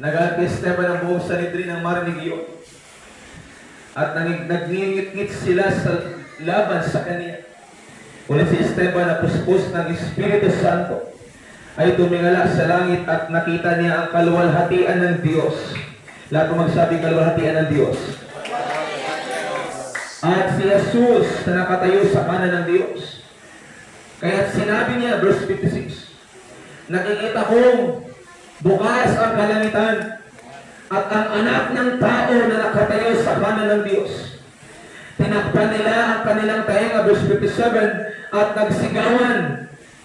Nag-Esteban ang buong Sanhedrin ng marinig iyon. At nagngingit-ngit sila sa laban sa kanya. Ngunit si Esteban na puspos ng Espiritu Santo ay tumingala sa langit at nakita niya ang kaluwalhatian ng Diyos. Lahat ng magsabi kaluwalhatian ng Diyos. At si Jesus na nakatayo sa kanan ng Diyos. Kaya sinabi niya, verse 56, nakikita kong bukas ang kalangitan at ang anak ng tao na nakatayo sa kanan ng Diyos. Tinakpan nila ang kanilang tainga, verse 57, at nagsigawan.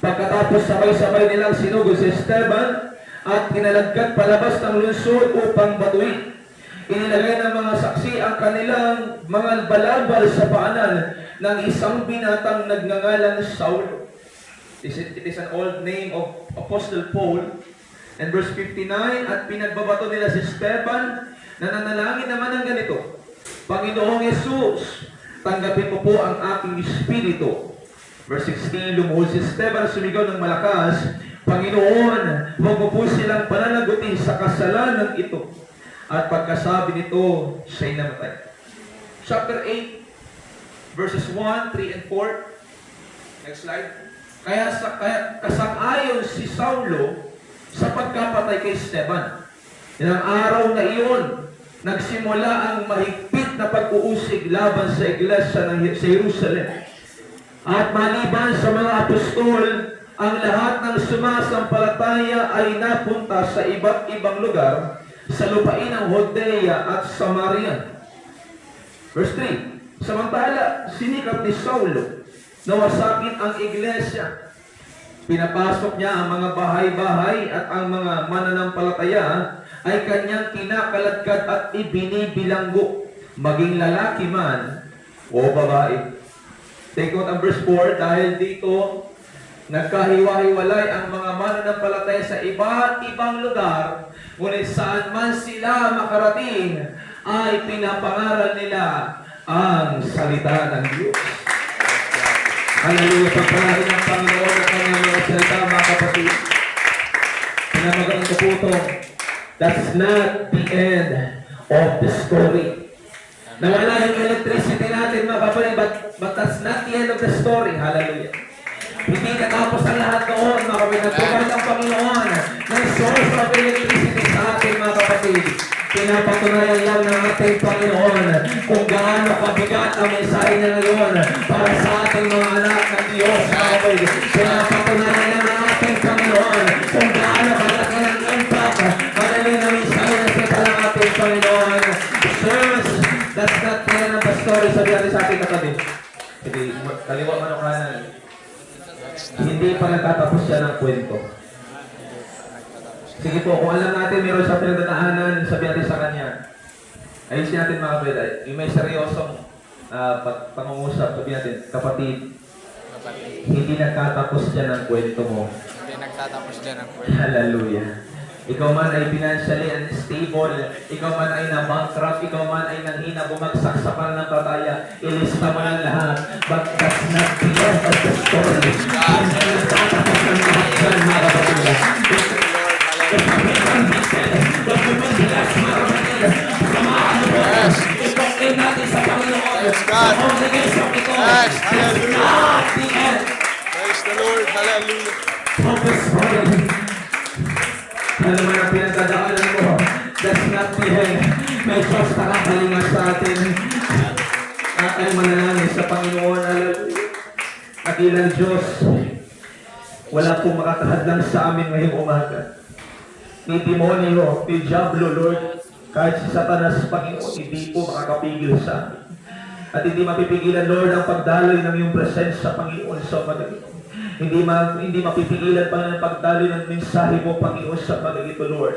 Pagkatapos sabay-sabay nilang sinugod si Esteban at kinalagkat palabas ng lungsod upang batuin. Inilagay ng mga saksi ang kanilang mga balabal sa paanan ng isang binatang nagngangalang Saulo. It is an old name of Apostle Paul. And verse 59, at pinagbabato nila si Esteban na nanalangin naman ng ganito, Panginoong Yesus, tanggapin mo po ang aking espiritu. Verse 16, lumuhod si Esteban, sumigaw ng malakas, Panginoon, huwag mo po silang pananagutin sa kasalanan ito. At pagkasabi nito, siya'y namatay. Chapter 8, verses 1, 3, and 4. Next slide. Kaya kasang-ayon si Saulo sa pagkapatay kay Esteban. Ilang araw na iyon, nagsimula ang mahigpit na pag-uusig laban sa iglesia sa Jerusalem. At maliban sa mga apostol, ang lahat ng sumasampalataya ay napunta sa iba't ibang lugar sa lupain ng Judea at Samaria. Verse 3, samantala, sinikap ni Saulo na wasakin ang iglesia. Pinapasok niya ang mga bahay-bahay at ang mga mananampalataya ay kanyang kinakaladkad at ibinibilanggo, maging lalaki man o babae. Take note ang verse 4, dahil dito nagkahiwa-hiwalay ang mga mananampalataya sa iba't ibang lugar, ngunit saan man sila makarating ay pinapangaral nila ang salita ng Diyos. Hallelujah, pagpalain ng Panginoon at kanyang mga salita, mga kapatid. Pinamagaan ko po ito, that's not the end of the story. Nawala yung electricity natin, mga kapatid, but that's not the end of the story. Hallelujah. Hindi katapos ang lahat noon, mga kapatid. Nagpapagod ang Panginoon ng source of electricity sa atin, mga kapatid. Pinapatunayan lang ng ating Panginoon kung gaano kabigat ang mensahe niya ngayon para sa ating mga anak ng Diyos, mga kapatid. Pinapatunayan lang ng ating Panginoon kung gaano kalaki ang impact magaling na mensahe na sa ng ating Panginoon. Sirs, that's not the end of the story. Sabi natin sa ating katabi. Hindi, kaliwa man o kanan. Hindi pa nagtatapos siya ng kwento. Sige po, kung alam natin meron sa pinagdadaanan, sabi natin sa kanya. Ayusin natin mga kapatid. Yung may seryosong pangungusap, sabi natin, kapatid, hindi nagtatapos dyan ang kwento mo. Hindi nagtatapos dyan ang kwento. Hallelujah. Ikaw man ay financially unstable, ikaw man ay na-bankrupt, ikaw man ay nanghina, bumagsak sa pananampalataya, ilista mo lang lahat. But that's not the end of the story. Hindi nagtatapos ng lahat dyan, mga kapatid. Yes. Ipag-in natin sa Panginoon. Yes, God. Sa obligation ito. Yes, hallelujah. The end. Praise the Lord. Hallelujah. Focus on it. Alam mo na pinagdadaanan mo, that's not the end. May Diyos nakakalinga sa atin. At ay manalangin sa Panginoon. Hallelujah. Dakilang Diyos, wala pong makakahadlang sa amin ngayong umaga. Ni demonyo, ni Diablo, Lord, kahit si Satanas, Panginoon, hindi po makakapigil sa amin. At hindi mapipigilan, Lord, ang pagdaloy ng iyong presensya, Panginoon, sa umaga. Hindi mapipigilan pa ng pagdaloy ng mensahe mo, Panginoon, sa umaga ito, Lord.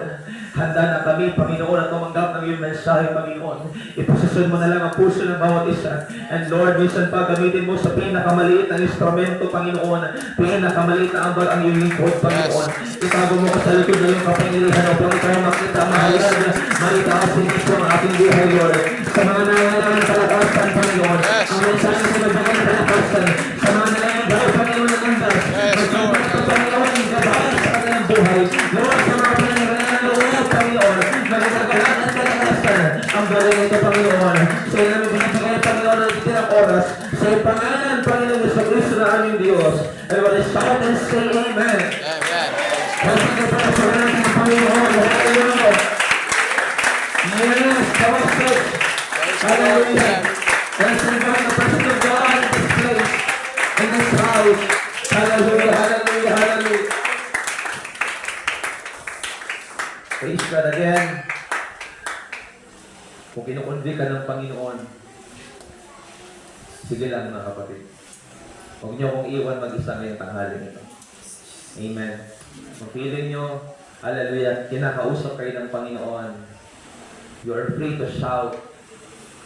Handa na kami, Panginoon, at tumanggap ng iyong mensahe, Panginoon. Ipasasun mo na lang ang puso ng bawat isa. And Lord, minsan pa gamitin mo sa pinakamaliit na instrumento, Panginoon. Pinakamaliit na ambal ang iyong lingkod, Panginoon. Itago mo ka sa likod ng iyong kapangyarihan upang ikaw makita, mahalad, maritaas din ito ang ating buhay, Lord. Sa mga nangyayari sa kalakasan, Panginoon. Ang mensahe sa magbagay sa kalakasan. Sa mga nangyayari, Panginoon, ng andas. Magpapagpapanginoon, ang gabay sa kanilang buhay. Lord, sa mga pangyayari ng loob, Panginoon. galing ito, Panginoon. Sa iyo namin binibigay, Panginoon, ng itinang oras. Sa iyo pangalan, Panginoon, sa Kristo na aming Diyos. Everybody shout and say amen. Amen. Kasi ito pa sa natin, Panginoon. Hallelujah. Yes, come on, church. Praise the Lord. Hallelujah. Let's invite the presence of God in this place, in this house. Hallelujah, hallelujah, hallelujah. Praise God again. Kung kinukundi ka ng Panginoon, sige lang mga kapatid. Huwag niyo akong iwan mag-isa ngayong tanghali nito. Amen. Kung feeling niyo, hallelujah, kinakausap kayo ng Panginoon, you are free to shout.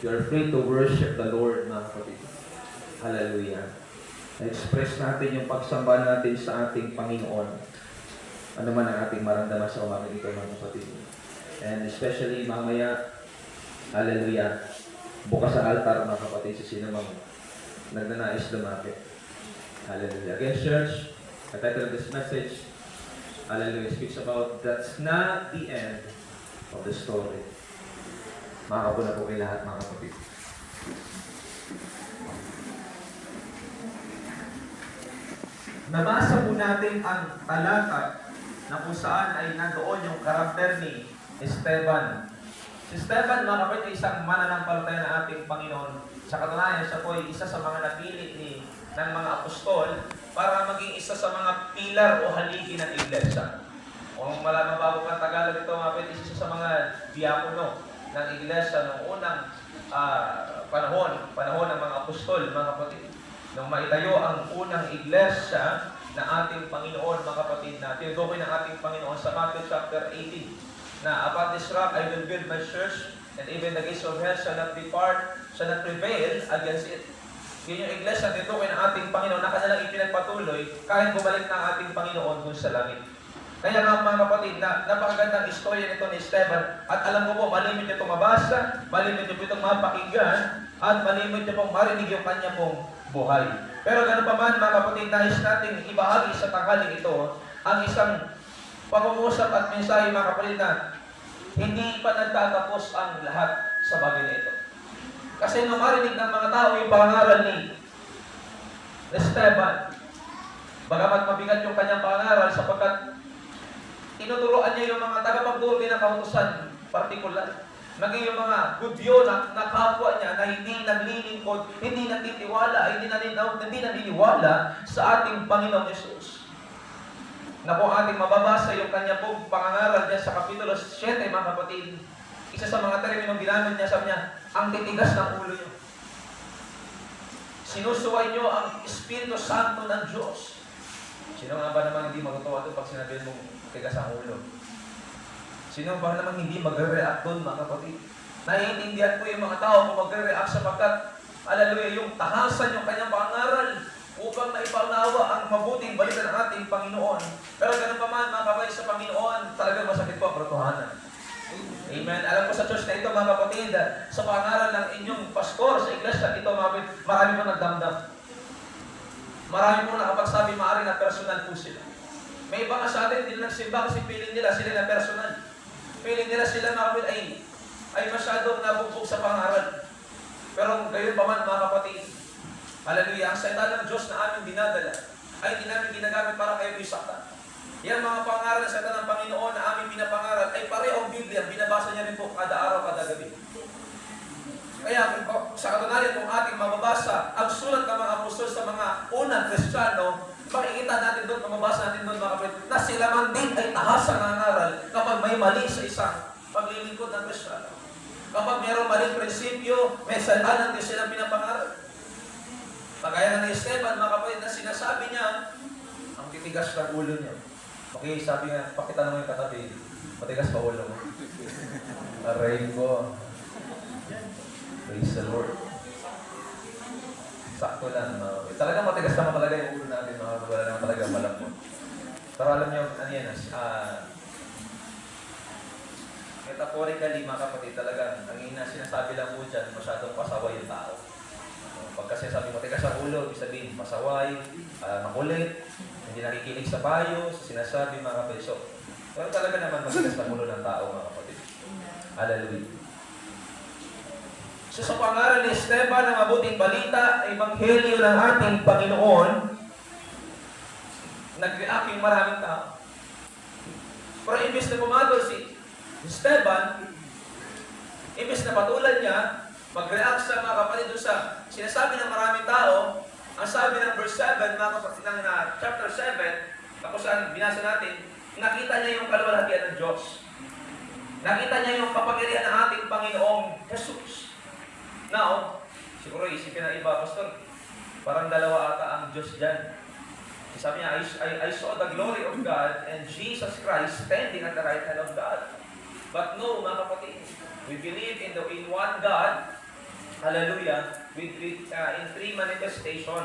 You are free to worship the Lord, mga kapatid. Hallelujah. Express natin yung pagsamba natin sa ating Panginoon. Ano man ang ating maramdaman sa umaga ito, mga kapatid. And especially mamaya, hallelujah, bukas sa altar, mga kapatid, sa sinamang nagnanais lumapit. Hallelujah. Again, church, the title of this message, hallelujah, speaks about that's not the end of the story. Makakabo na po kayo lahat, mga kapatid. Nabasa po natin ang talata na kung saan ay nandoon yung karakter ni Esteban. Si Esteban, mga kapatid, ay isang mananampalataya ng ating Panginoon. Sa katunayan, siya po ay isa sa mga napili ng mga apostol para maging isa sa mga pilar o haligi ng iglesia. Kung malaman bago pa Tagalog ito, mga kapatid, isa sa mga diakono ng iglesia noong unang panahon ng mga apostol, mga kapatid. Nung maitayo ang unang iglesia na ating Panginoon, mga kapatid, na tinutukoy ng ating Panginoon sa Matthew chapter 18, na upon this rock I will build my church, and even the gates of hell shall not prevail against it. Yun yung iglesia na tinutukoy ng ating Panginoon na kanilang ipinagpatuloy kahit bumalik na ang ating Panginoon dun sa langit. Kaya nga mga kapatid, napakagandang istorya nito ni Esteban, at alam ko po, malimit niyo itong mabasa, malimit niyo itong mapakinggan, at malimit niyo pong marinig yung kanya pong buhay. Pero ganun pa man, mga kapatid, nais natin ibahagi sa tanghaling ito ang isang pangungusap at mensahe, mga kapatid, na hindi pa nagtatapos ang lahat sa bagay na ito. Kasi nung marinig ng mga tao yung pangaral ni Esteban, bagamat mabigat yung kanyang pangaral sapagkat tinuturuan niya yung mga tagapagturo din ng kautusan, partikular. Maging yung mga Hudyo na kapwa niya na hindi naglilingkod, hindi nagtitiwala, hindi naniniwala sa ating Panginoong Yesus. Na po ating mababasa yung kanya pong pangangaral dyan sa Kapitulo 7, mga kapatid. Isa sa mga terminong ginamit niya, sabi niya, ang titigas ng ulo niyo. Sinusuway niyo ang Espiritu Santo ng Diyos. Sino nga ba namang hindi matutuwa doon pag sinabi mong tigas ang ulo? Sino ba namang hindi magre-react doon, mga kapatid? Naiintindihan ko yung mga tao kung magre-react sapagkat, hallelujah, yung tahasan yung kanyang pangaral upang maipaunawa ang mabuting balita ng ating Panginoon. Pero ganun pa man, mga kapatid, sa Panginoon, talagang masakit po ang katotohanan. Amen. Alam ko sa church na ito, mga kapatid, sa pangaral ng inyong pastor sa iglesia, ito, mga kapatid, marami po nagdamdam. Marami po nakapagsabi, maaari na personal po sila. May iba nga sa atin, hindi nagsimba kasi feeling nila sila na personal. Feeling nila sila, mga kapatid, ay masyadong nabugbog sa pangaral. Pero gayon pa man, mga kapatid, hallelujah, ang salita ng Diyos na aming dinadala ay hindi namin ginagamit para kayo isaktan. Yan mga pangaral ng salita ng Panginoon na aming pinapangaral ay parehong Biblia, binabasa niya rin po kada araw, kada gabi. Kaya sa katunayan kung ating mababasa ang sulat ng mga apostol sa mga unang Kristiyano, makikita natin doon, mababasa natin doon, mga kapatid, na sila man din ay tahasa ng aral kapag may mali sa isang paglilingkod ng Kristiyano. Kapag mayroong maling prinsipyo, may salita ng Diyos silang pinapangaral. Pagaya ng Esteban, mga kapatid, na sinasabi niya, ang titigas ng ulo niya. Okay, sabi nga, pakita naman yung katabi, matigas pa ulo mo. Aray ko. Praise the Lord. Sakto lang. Talagang matigas naman talaga yung ulo natin, mga wala naman talaga malambot. Pero alam niyo, ano yan, metaphorically, mga kapatid, talagang ang sinasabi lang po dyan, masyadong pasaway yung tao. Pag kasi sabi mo, tigas ang ulo, ibig sabihin, pasaway, makulit, hindi nakikinig sa payo, sa sinasabi, mga kapatid. So, pero talaga naman matigas ang ulo ng tao, mga kapatid. Hallelujah. So sa pangalan ni Esteban ng mabuting balita, ebanghelyo ng ating Panginoon, nag-react yung maraming tao. Pero imbis na pumadol si Esteban, imbis na patulan niya, mag-react sa mga kapatid doon sa sinasabi ng maraming tao, ang sabi ng verse 7, mga kapatid ng chapter 7, tapos saan binasa natin, nakita niya yung kaluwalhatian ng Diyos. Nakita niya yung kapangyarihan ng ating Panginoong Jesus. Now, siguro isipin ng iba, Pastor, parang dalawa ata ang Diyos dyan. Sabi niya, I saw the glory of God and Jesus Christ standing at the right hand of God. But no, mga kapatid, we believe in one God, hallelujah, in three manifestation.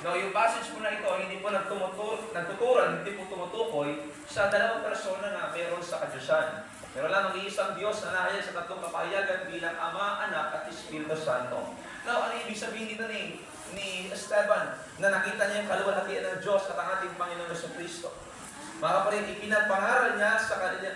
Now, yung passage po na ito, hindi po nagtuturan, hindi po tumutukoy sa dalawang persona na meron sa kadyusan. Pero lamang iisang Diyos na nahayag sa tatlong kapahayagan bilang Ama, Anak, at Espiritu Santo. Now, ano ibig sabihin dito ni Esteban na nakita niya yung kaluwalhatian ng Diyos at ang ating Panginoon Jesucristo? Mga kapatid, ipinapangaral niya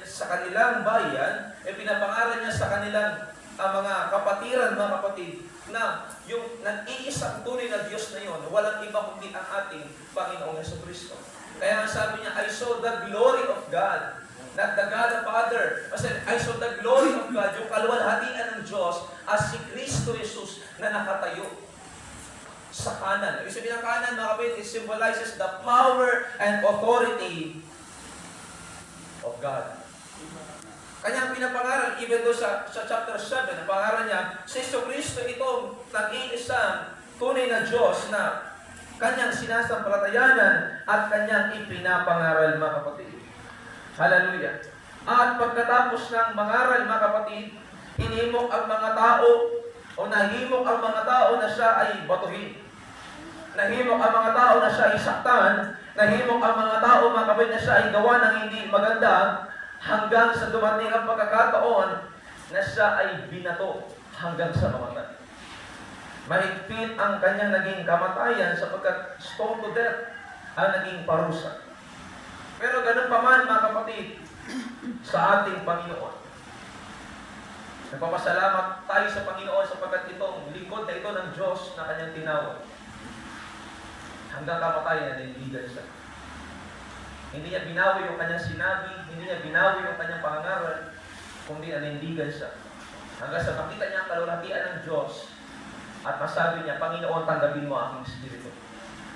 sa kanilang bayan, ipinapangaral niya sa kanilang mga kapatiran, mga kapatid, na yung nag-iisang tunay na Diyos na yun, walang iba kundi ang ating Panginoong Jesucristo. Kaya nga sabi niya, I saw the glory of God. Not the God the Father. Kasi I saw the glory of God, yung kaluwalhatian ng Diyos as si Kristo Jesus na nakatayo sa kanan. Ibig sabihin ng kanan, mga kapatid, it symbolizes the power and authority of God. Kanyang pinapangaral, even doon sa chapter 7, ang pangaral niya, si Kristo itong nag-iisang tunay na Diyos na kanyang sinasampalatayanan at kanyang ipinapangaral, mga kapatid. Hallelujah. At pagkatapos ng mangaral, mga kapatid, hinimok ang mga tao o nahimok ang mga tao na siya ay batuhin. Nahimok ang mga tao na siya ay saktan. Nahimok ang mga tao, mga kapatid, na siya ay gawa ng hindi maganda hanggang sa dumating ang pagkakataon na siya ay binato hanggang sa mamatay. Mahigpit ang kanyang naging kamatayan sapagkat stone to death ang naging parusa. Pero ganun pa man, mga kapatid, sa ating Panginoon. Nagpapasalamat tayo sa Panginoon sapagkat itong lingkod na ito ng Diyos na kanyang tinawag. Hanggang kamatayan na nilindigan siya. Hindi niya binawi yung kanyang sinabi, hindi niya binawi yung kanyang pangangaral, kundi nanindigan siya. Hanggang sa makita niya ang kaluwalhatian ng Diyos at masabi niya, Panginoon, tanggapin mo ang aking spirito.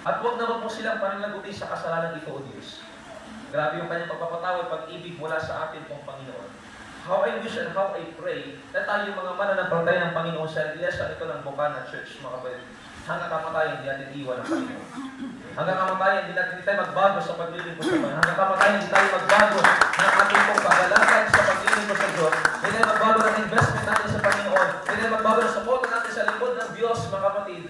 At huwag naman po silang pananagutin sa kasalanan ito, O Diyos. Grabe yung kanyang pagpapatawad, pag-ibig mula sa atin pong Panginoon. How I wish and how I pray na tayo mga mananampalataya ng Panginoon sa iglesia ito ng Bukana Church, mga kapatid. Hanggang kamatayan, hindi natin iwan ang Panginoon. Hanggang kamatayan, hindi tayo magbago sa paglilingkod sa Panginoon. Hanggang kamatayan, hindi tayo magbago ng ating pong pagalakan sa paglilingkod sa Diyos. Hindi tayo magbago ng investment natin sa Panginoon. Hindi tayo magbago ng suporta natin sa likod ng Diyos, mga kapatid.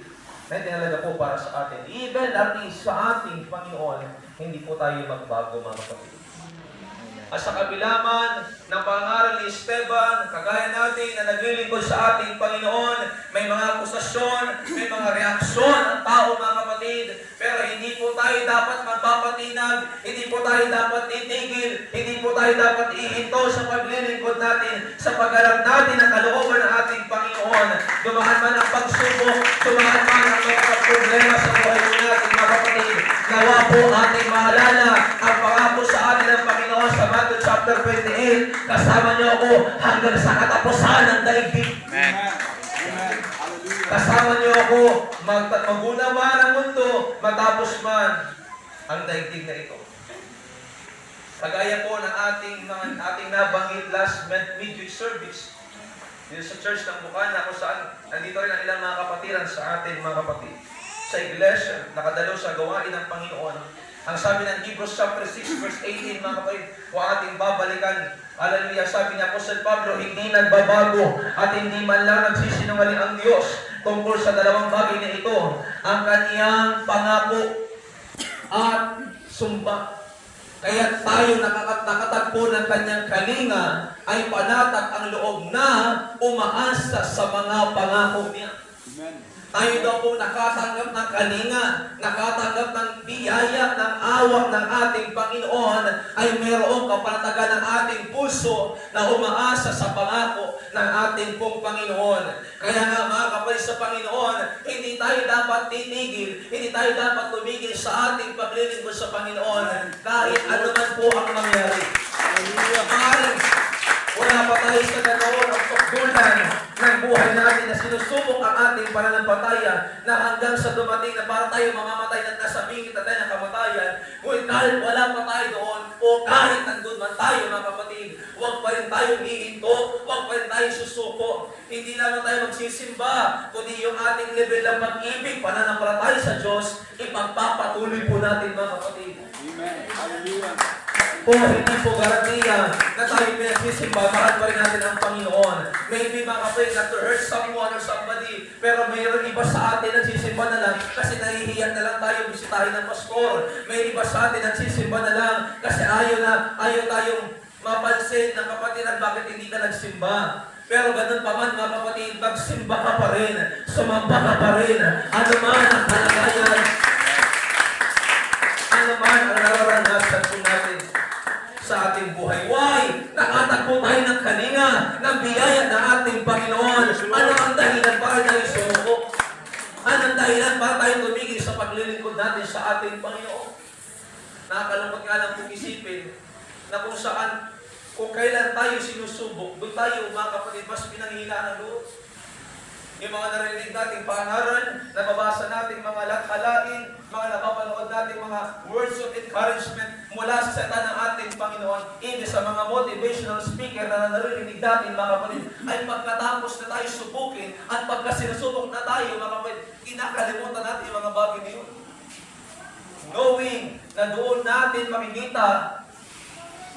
Na tinalaga po para sa atin. Even at least sa ating Panginoon, hindi po tayo magbago, mga kapatid. At sa kabilaman ng pangaral ni Esteban, kagaya natin na naglilingkod sa ating Panginoon, may mga akusasyon, may mga reaksyon ang tao, mga kapatid. Pero hindi po tayo dapat magpapatinag, hindi po tayo dapat titigil, hindi po tayo dapat ihinto sa paglilingkod natin, sa pag-alam natin ang kalooban ng ating Panginoon. Dumaan man ang pagsubok, dumaan man ang mga problema sa buhay natin, mga kapatid. Nawa po ating maalala ang pangako sa atin ng Panginoon sa Matthew chapter 28, kasama niyo ako hanggang sa katapusan ng daigdig. Kasama niyo ako, maguna man ang mundo, matapos man ang daigdig na ito. Kagaya po ng ating nabanggit last midweek service, dito sa church ng Bukana, kung saan nandito rin ang ilang mga kapatiran sa atin, mga kapatid. Sa iglesia, nakadalo sa gawain ng Panginoon. Ang sabi ng Hebrews chapter 6 verse 18, mga kapatid, kung ating babalikan, hallelujah, sabi niya, Apostle Pablo, hindi nagbabago at hindi man lang nagsisinungaling ang Diyos tungkol sa dalawang bagay na ito, ang kaniyang pangako at sumba. Kaya tayo nakatagpo ng kanyang kalinga ay panatag ang loob na umaasa sa mga pangako niya. Amen. Tayo daw po nakatanggap ng kalinga, nakatanggap ng biyaya, ng awa ng ating Panginoon, ay mayroong kapanatagan ng ating puso na umaasa sa pangako ng ating pong Panginoon. Kaya nga mga kapatid sa Panginoon, hindi tayo dapat titigil, hindi tayo dapat tumigil sa ating paglilingkod sa Panginoon kahit ano man po ang mangyari. Maaaring wala pa tayo sa ganoon ang tukdulan ng buhay natin na sinusubok ang ating pananampalataya na hanggang sa dumating na para tayo mamamatay na nasa bingit na tayo ng kamatayan. Ngunit kahit wala pa tayo doon o kahit nandun man tayo mga kapatid, huwag pa rin tayo hihinto, huwag pa rin tayo susuko. Hindi lamang tayo magsisimba, kundi yung ating level ng pag-ibig, pananampalataya sa Diyos, ipagpapatuloy po natin mga kapatid. Amen. Hallelujah. Kung hindi po garantiya na tayo pinagsisimba, mahal pa rin natin ang Panginoon. Maybe mga kapatid, not to hurt someone or somebody, pero mayroon iba sa atin nagsisimba na lang kasi nahihiyan na lang tayo bisitahin ng pastor. May iba sa atin nagsisimba na lang kasi ayaw tayong mapansin ng kapatiran bakit hindi ka nagsimba. Pero ganun pa man mga kapatid, magsimba ka pa rin, sumamba ka pa rin, ano man ang kalagayan, ano man ang nararanasan po natin sa ating buhay. Why? Nakatagpo tayo ng kalinga, ng biyaya ng ating Panginoon. Ano ang dahilan para tayo sumuko? Ano ang dahilan para tayo tumigil sa paglilingkod natin sa ating Panginoon? Nakakalungkot nga lang kung isipin na kung kailan tayo sinusubok, doon tayo mga kapatid, mas pinanghihinaan ng loob. Yung mga narinig nating pangaral, nababasa nating mga lakhalain, mga napapanood nating mga words of encouragement mula sa salita ng ating Panginoon, ibig sa mga motivational speaker na narinig natin mga kapatid, ay pagkatapos na tayo subukin at pagka sinusubok na tayo mga kapatid, kinakalimutan natin yung mga bagay na yun. Knowing na doon natin makikita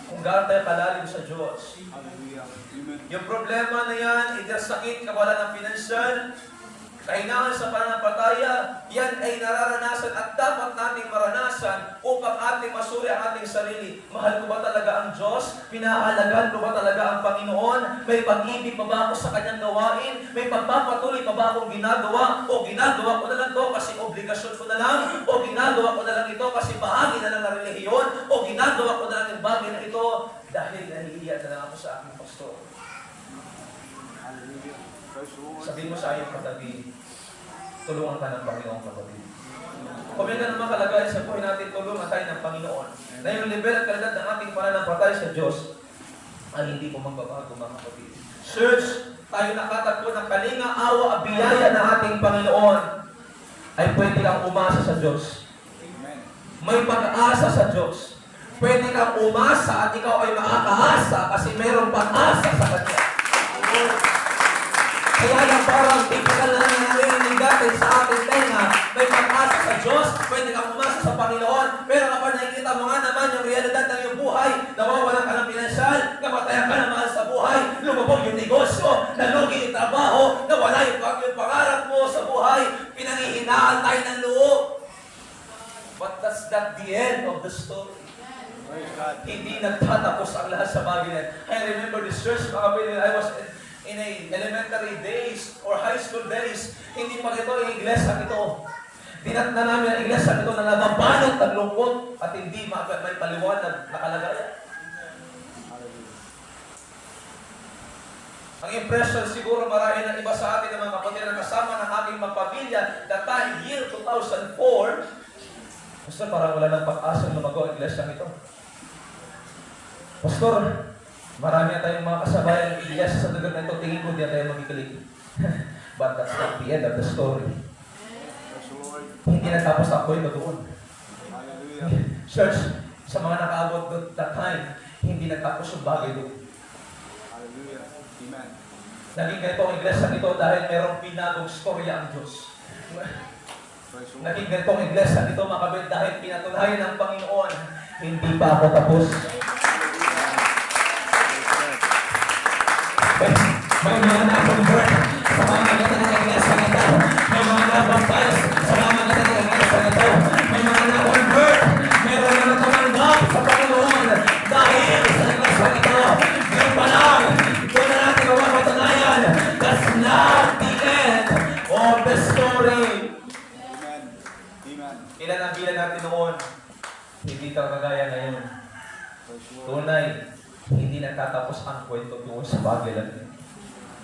kung gaano tayo kalalim sa Diyos. Hallelujah. Amen. Yung problema na yan, either sakit, kawalan ng financial, kahinaan sa pananampalataya, yan ay nararanasan at dapat nating maranasan upang ating masuri ang ating sarili. Mahal ko ba talaga ang Diyos? Pinahalagan ko ba talaga ang Panginoon? May pag-ibig pa ba ako sa Kanyang gawain? May pagpapatuloy pa ba akong ginagawa? O ginagawa ko na lang ito kasi obligasyon ko na lang? O ginagawa ko na lang ito kasi bahagi na lang ng relihiyon? O ginagawa ko na lang yung bagay na ito dahil nahihiya na lang ako sa aking pastor? Hallelujah. Praise the Lord. Sabihin mo sa iyong katabi, tulungan ka ng Panginoon kapatid. Kung may ganun mga kalagayan sa buhay natin, tulungan tayo ng Panginoon. Na yung level at kalidad ng ating pananampalataya sa Diyos ay hindi po magbabago mga kapatid. Church, tayo nakatagpo ng kalinga, awa, biyaya ng ating Panginoon ay pwede kang umasa sa Diyos. Amen. May pag-asa sa Diyos. Pwede kang umasa at ikaw ay makakaasa kasi mayroong pag-asa sa Kanya. Kaya lang parang typical na nangyayari natin sa ating tenga, may pag-asa sa Diyos, pwede kang umasa sa Panginoon, pero kapag nakikita mo nga naman yung realidad ng iyong buhay, nawawalan ka ng pinansyal, namatayan ka na mahal sa buhay, lumabog yung negosyo, nalugi yung trabaho, nawala yung pangarap mo sa buhay, pinanghihinaan tayo ng loob. But that's not the end of the story. Praise God. Hindi nagtatapos ang lahat sa bagay na yan. I remember this church, mga kapatid, I was in a elementary days or high school days, hindi pa ito yung iglesia ito. Tinatna namin ang iglesia ito na nababalot ng lungkot at hindi may paliwanag na kalagayan. Ang impression siguro marami ng iba sa atin ng mga kapatid na kasama ng aking mga pamilya that time year 2004, Pastor, parang wala ng pag-asa lumago ang iglesia ito. Pastor, marami na tayong mga kasabayan ng iglesia sa lugar na ito, tingin ko hindi na tayo magikilig. But that's not the end of the story. Praise the Lord. Hindi natapos ako ito doon. Hallelujah. Church, sa mga nakaabot doon that time, hindi natapos yung bagay doon. Hallelujah. Amen. Naging ganito ang iglesia nito dahil merong pinagong storya ang Diyos. Praise the Lord. Naging ganito ang iglesia nito mga kabit dahil pinatunayan ng Panginoon, hindi pa ako tapos. May mga na-convert sa mga maganda ng iglesia nito. May mga na-baptize sa mga maganda ng iglesia nito. May mga na-convert. Meron na tumanggap sa Panginoon dahil sa iglesia nito. Ngayon pa lang, doon na natin mapatunayan. That's not the end of the story. Tunay, hindi nagtatapos ang kwento tungkol sa bagay lang yun.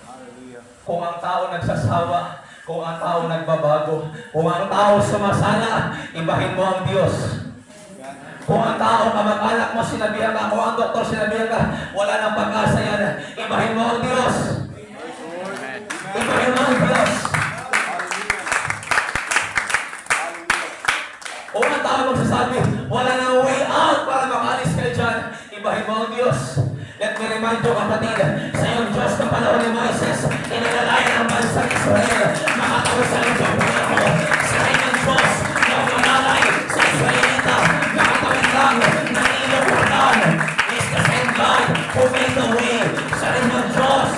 Hallelujah. Kung ang tao nagsasawa, kung ang tao nagbabago, kung ang tao sumasala, ibahin mo ang Diyos. Amen. Kung ang tao, kamag-anak mo, sinabihan ka, kung ang doktor, sinabihan ka, wala nang pag-asa yan, ibahin mo ang Diyos. Praise the Lord. Amen. Ibahin mo ang Diyos. Hallelujah. Hallelujah. Kung ang tao magsasabi, wala nang way out para makalis kayo dyan, ibahin mo ang Diyos. Let me remind you, kapatid, sa iyong Diyos ng panahon ni Moises, inalalayan ang bansang Israel, makatawasan ang Diyos pangako. Sa iyong Diyos, na umalalay sa Israelita, nakatawid lang ng ilong Jordan, is the same God who made the way. Sa iyong Diyos,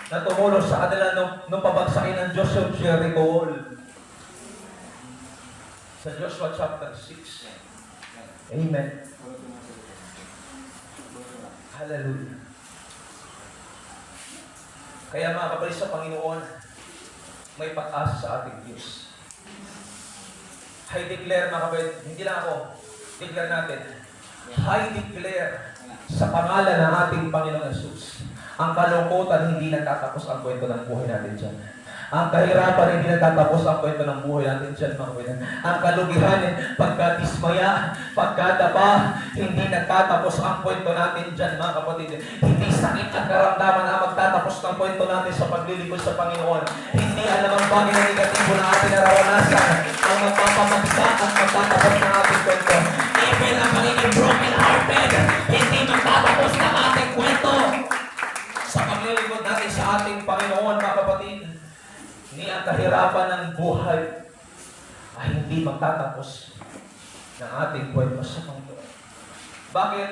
na tumulong sa kanila nung pabagsakin ng Diyos yung Jericho wall. Sa Joshua chapter 6. Amen. Hallelujah. Kaya mga kapatid sa Panginoon, may pag-asa sa ating Diyos. I declare mga kapatid, hindi lang ako, declare natin, I declare sa pangalan ng ating Panginoon Jesus, ang kalungkutan hindi nagtatapos ang kwento ng buhay natin dyan. Ang kahirapan hindi nagtatapos ang kwento ng buhay natin dyan, mga kapatid. Ang kalugihan, pagkadismaya, pagkadapa, hindi nagtatapos ang kwento natin dyan, mga kapatid. Hindi sakit at karamdaman ang magtatapos ng kwento natin sa paglilingkod sa Panginoon. Hindi anumang bagay na negatibo na ating nararanasan ang magpapamagsak at magtatapos ng ating kwento. Even ang pagiging broken hearted, hindi magtatapos ng ating kwento. Sa paglilingkod natin sa ating Panginoon, mga kapatid, ni ang kahirapan ng buhay ay hindi magtatapos ng ating kwento sa Panginoon. Bakit?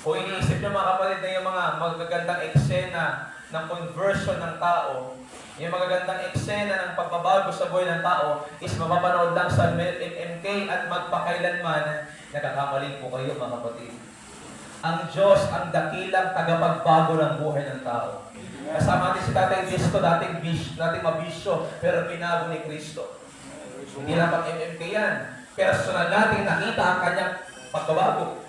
Kung iniisip nyo mga kapatid na yung mga magagandang eksena ng conversion ng tao, yung magagandang eksena ng pagbabago sa buhay ng tao is mapapanood lang sa MMK at magpakailanman, nakakamali po kayo mga kapatid. Ang Diyos ang dakilang tagapagbago ng buhay ng tao. Kasama natin si Tatay Cristo, dating mabisyo, pero pinago ni Cristo. Hindi lang pag-MMK yan. Personal natin nakita ang kanyang pagbabago.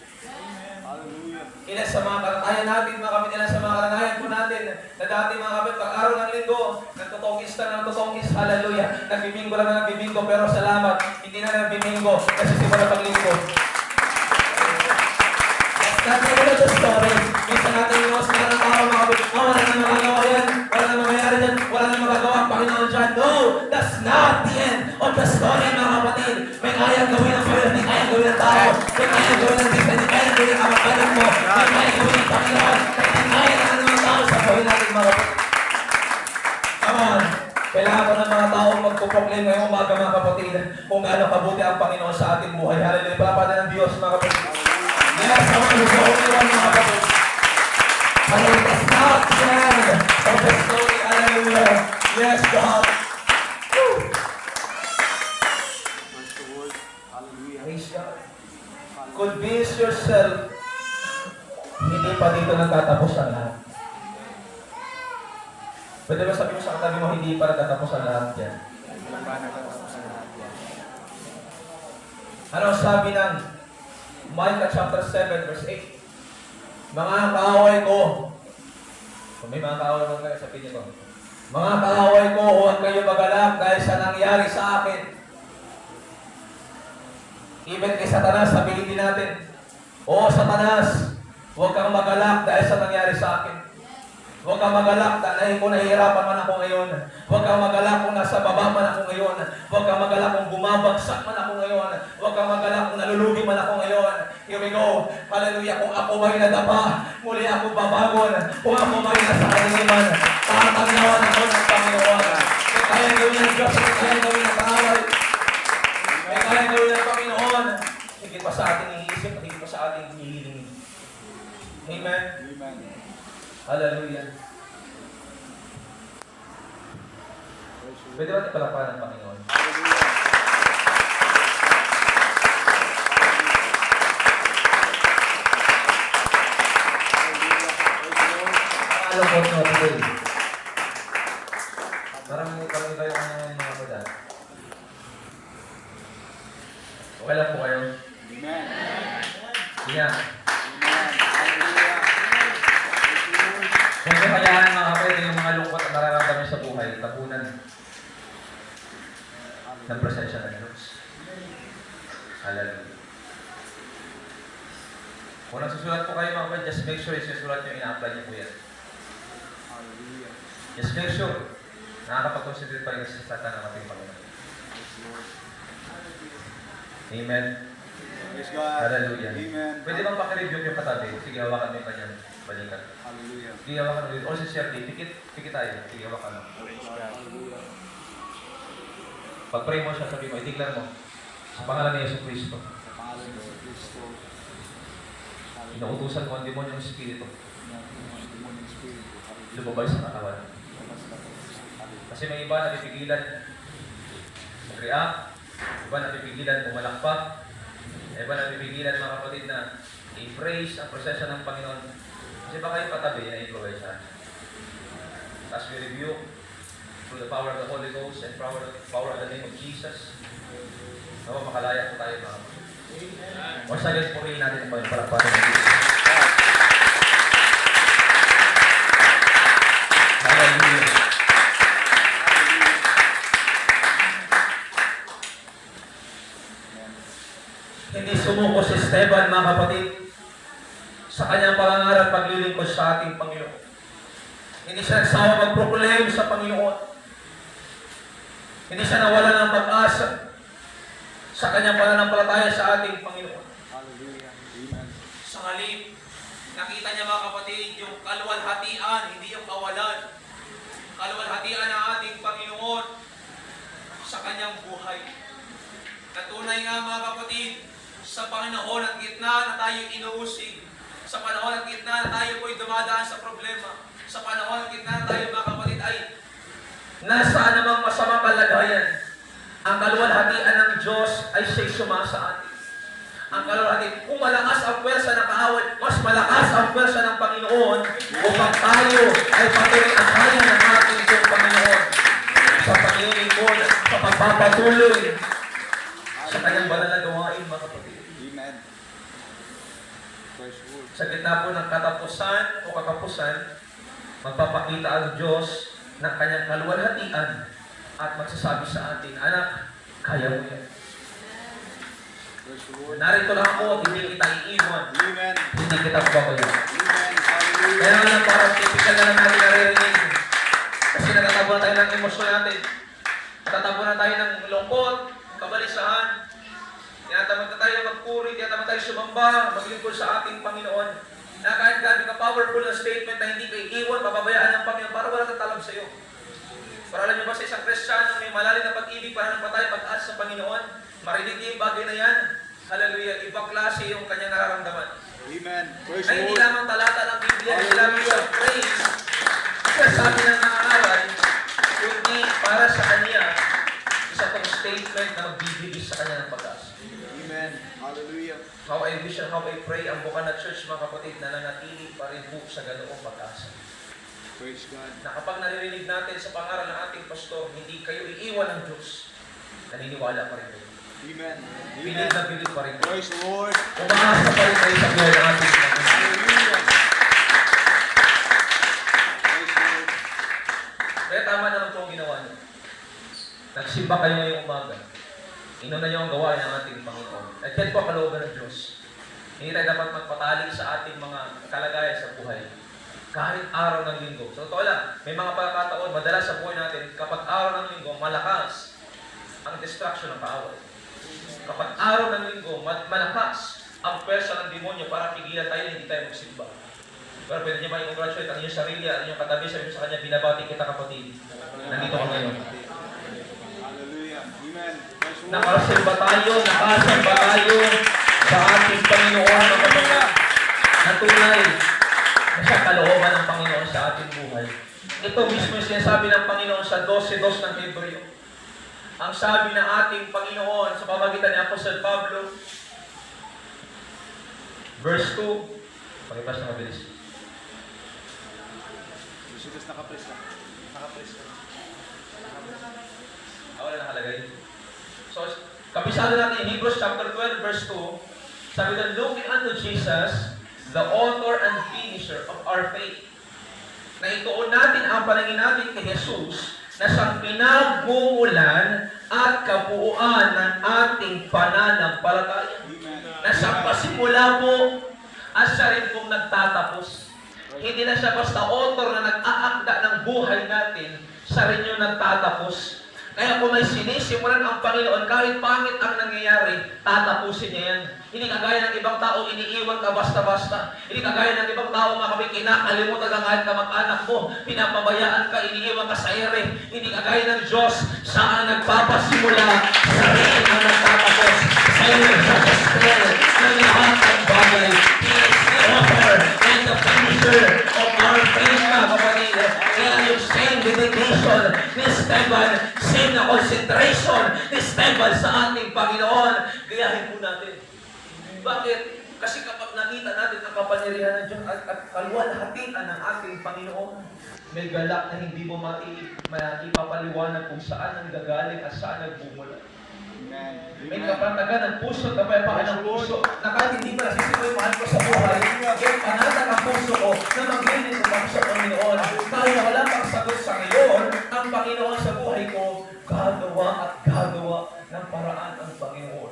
Hallelujah. Ilan sa mga kalatayan natin, mga kapit, ilan sa mga kalatayan po natin, na dati mga kapit, pag-araw ng linggo, nagtutongis na nagtutongis, hallelujah, nagbibingo lang na nagbibingo, pero salamat, hindi na nagbibingo, kasi simula paglinggo. Natin ko na the story. Minsan natin yung mga ng tao, mga kapit, wala na magagawa yan, wala na mangyayari dyan, wala na magagawa ang Panginoon dyan. No, that's not the end of the story, mga kapatid. May kayang gawin ang Panginoon, may kayang gawin ng tao, may kayang gawin ng Diyos, may kayang gawin ang kamag-anak mo, may kayang gawin ng Panginoon, may kayang ng mga tao sa gawin natin, mga kapatid. Come on. Kailangan ko ng mga tao magpuproklaim ngayong umaga, mga kapatid, kung gaano kabuti ang Panginoon sa ating buhay. Hallelujah. Palapatan ng Diyos, mga kapatid. Yes, I want to go on, mga kapatid. Hallelujah. That's not the end of the story. Hallelujah. Yes, God. Woo. Praise the Lord. Hallelujah. Praise God. Convince yourself, hindi pa dito nagtatapos ang lahat. Pwede ba sabihin mo sa katabi mo, hindi pa nagtatapos ang lahat yan? Ano sabi ng Micah chapter 7 verse 8? Mga kaaway ko, kung may mga kaaway mo kayo, sabihin niyo ko, mga kaaway ko, huwag kayo magalak dahil sa nangyari sa akin. Even kay Satanas, sabihin din natin, o Satanas, huwag kang magalak dahil sa nangyari sa akin. Huwag kang magalak dahil kung nahihirapan man ako ngayon. Huwag kang magalak kung nasa baba man ako ngayon. Huwag kang magalak kung bumabagsak man ako ngayon. Huwag kang magalak kung nalulugi man ako ngayon. Here we go. Hallelujah. Kung ako may nadapa, muli ako babagon. Kung ako may nasa kaliniman, tatagnawan ako ng Panginoon. May kaya gawin ng Diyos, may kaya gawin ng kaaway. May kaya gawin ng Panginoon. Higit pa sa ating iisip, higit pa sa ating hinihiling. Amen. Amen. Hallelujah. Pwede ba tipalapan ng Panginoon? Alam ko ito today. Parang kayo ang mga pagdaan. Okay lang po kayo. Amen. ng presensya ng Diyos. Hallelujah. Kung nagsusulat po kayo mga kapatid, just make sure isusulat nyo, ina-apply nyo po yan. Hallelujah. Just make sure, nakakapag-concentrate pa rin sa salita ng ating Panginoon. Amen. Praise God. Hallelujah. Amen. Pwede bang pakireview yung katabi? Sige, hawakan mo yung kanyang balikan. Hallelujah. Sige, hawakan mo yun. O si Shirley, pikit tayo. Sige, hawakan mo. Hallelujah. Pag-pray mo siya, sabi mo, itiglan mo. Sa pangalan ni Yesu Cristo, Sa pangalan ng Kristo. inuutusan mo ang demonyo ng Espiritu. Demonyo Espiritu. Hallelujah. Lumabay sa katawan. Kasi may iba na pipigilan mag-react, iba na pipigilan pumalakpak, iba na pipigilan mga kapatid na i-praise ang presensya ng Panginoon. Kasi baka yung patabi na i-provide sa atin. As we review through the power of the Holy Ghost and power of the name of Jesus, nawa makalaya po tayo mga kapatid. Once again, purihin natin ang Panginoon para ng Diyos. Hallelujah. Hindi sumuko si Esteban, mga kapatid, sa kanyang pangangarap paglilingkod sa ating Panginoon. Hindi siya nagsawa mag-proclaim sa Panginoon. Hindi siya nawala ng pag-asa sa kanyang pananampalataya sa ating Panginoon. Hallelujah. Amen. Sa halip, nakita niya mga kapatid, yung kaluwalhatian, hindi yung kawalan. Kaluwalhatian ng ating Panginoon sa kanyang buhay. Natunay nga mga kapatid, sa panahon at gitna na tayo inuusig, sa panahon at gitna na tayo po'y dumadaan sa problema, sa panahon at gitna na tayo mga kapatid ay nasa anumang masamang kalagayan, ang kaluwalhatian ng Diyos ay siya'y sumasa atin. Ang kaluwalhatian, kung malakas ang pwersa ng kaaway, mas malakas ang pwersa ng Panginoon upang tayo ay patuloy ang kaya ng ating Diyos Panginoon sa panginingkod, sa pagpapatuloy sa kanyang banal na gawain, mga kapatid. Amen. Praise God. Sa gitna po ng katapusan o kakapusan, magpapakita ang Diyos ng kanyang kaluwalhatian at magsasabi sa atin, anak, kaya mo yan. Praise the Lord. Narito lang ako at hindi kita iiwan, Amen. hindi kita babayan. Amen. Hallelujah. Kaya nga parang typical na lang natin naririnig. Kasi natatabo na tayo ng emosyon natin. Natatabo na tayo ng lungkot, kabalisahan. Tinatamad na tayo magpuri, tinatamad tayo sumamba, maglingkod sa ating Panginoon. Na kahit gabi ka powerful na statement na hindi kayo iwan, pababayaan ng Panginoon para wala kang talab sa iyo. Para alam niyo ba sa isang Kristiyano may malalim na pag-ibig para ng patay, pag-asa sa Panginoon, marinig niyo yung bagay na yan. Hallelujah. Ibang klase yung kanyang nararamdaman. Amen. Praise Ay the hindi Lord. lamang talata ng Biblia, hindi lamang sa praise. Kasi sabi ng nangaral, kundi para sa kanya, isa tong statement na magbibigay sa kanya ng pag-asa. Amen. Hallelujah. How I wish and how I pray ang Bukana Church, mga kapatid, na nanatili pa rin po sa ganoong pag-asa. Praise God. Na kapag naririnig natin sa pangaral ng ating pastor, hindi kayo iiwan ng Diyos, naniniwala pa rin kayo. Amen. Bilib Amen. na bilib pa rin kayo. Praise the Lord. Umaasa pa rin kayo sa buhay ng ating Panginoon. Hallelujah. Praise the Lord. Kaya tama naman po ang ginawa niyo. Nagsimba kayo ngayong umaga. Inuna niyo ang gawain ng ating Panginoon. At yan po ang kalooban ng Diyos. Hindi tayo dapat magpatalik sa ating mga kalagayan sa buhay. Kahit araw ng linggo. So, totoo lang, may mga pagkakataon, madalas sa buhay natin, kapag araw ng linggo, malakas ang distraction ng kaaway. Kapag araw ng linggo, malakas ang pwersa ng demonyo para pigilan tayo na hindi tayo magsimba. Pero pwede niyo ba i-congratulate ang inyong sarili at inyong katabi, sabi mo sa kanya, binabati kita kapatid. Nandito ka ngayon. Hallelujah. Amen. Praise the Lord. Nakasimba tayo sa ating Panginoon na kapatid. Natunay na siya kalooban ng Panginoon sa ating buhay. Ito mismo yung sinasabi ng Panginoon sa 12:2 ng Hebreo. Ang sabi ng ating Panginoon sa pamagitan ni Apostol Pablo, verse 2, pakipas na mabilis. Jesus nakapress ka. Nakapress ka. Wala nakalagay. So, kapisado natin in Hebrews chapter 12, verse 2, sabi doon, looking unto Jesus, the author and finisher of our faith. Na ituon natin ang panangin natin kay Jesus na siyang pinagmumulan at kabuuan ng ating pananampalataya. Amen. Na siyang pasimula po at siya rin pong nagtatapos. Hindi na siya basta author na nag-aakda ng buhay natin, siya rin yung nagtatapos. Kaya kung may sinisimulan ang Panginoon, kahit pangit ang nangyayari, tatapusin niya yan. Hindi kagaya ng ibang tao, iniiwan ka basta-basta. Hindi kagaya ng ibang tao, mga kapatid, kinakalimutan ka kahit kamag-anak mo, pinapabayaan ka, iniiwan ka sa ere. Hindi kagaya ng Diyos, siya ang nagpapasimula, siya rin ang nagtatapos. Siya yung nagsasustain ng lahat ng bagay. He is the author and the finisher of our faith, mga kapatid. Kaya yung same dedication ni Esteban, same na concentration ni Esteban sa ating Panginoon, gayahin po natin. Bakit? Kasi kapag nakita natin ang kapangyarihan ng Diyos at kaluwalhatian ng ating Panginoon, may galak na hindi mo maipapaliwanag kung saan ang gagaling at saan nagmumula. Amen. May kapatagan ng puso, kapayapaan ng puso, na kahit hindi pa nasisipoy mahal ko sa buhay, yung panatag ang puso ko na maglinis ako sa Panginoon. Kahit na wala pang sagot sa ngayon, ang Panginoon sa buhay ko, gagawa at gagawa ng paraan ang Panginoon.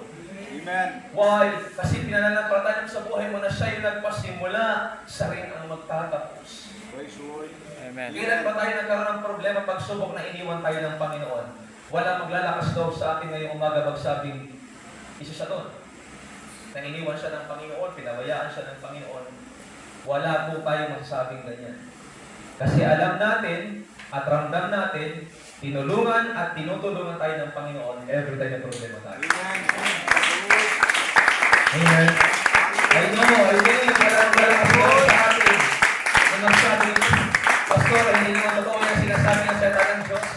Amen. Why? Kasi pinananampalataya mo sa buhay mo na siya yung nagpasimula, siya rin ang magtatapos. Praise the Lord. Amen. Kailan ba tayo nagkaroon ng problema pagsubok na iniwan tayo ng Panginoon? Wala maglalakas loob sa atin ngayong umaga magsabing, isa siya doon. Na iniwan siya ng Panginoon, pinabayaan siya ng Panginoon. Wala po tayong masasabing ganyan. Kasi alam natin at ramdam natin, tinulungan at tinutulungan tayo ng Panginoon every time na problema tayo. Amen. Amen. I know, walang malakas loob sa atin. Nung nagsabi, Pastor, hindi naman totoo yung sinasabi ng salita ng Diyos.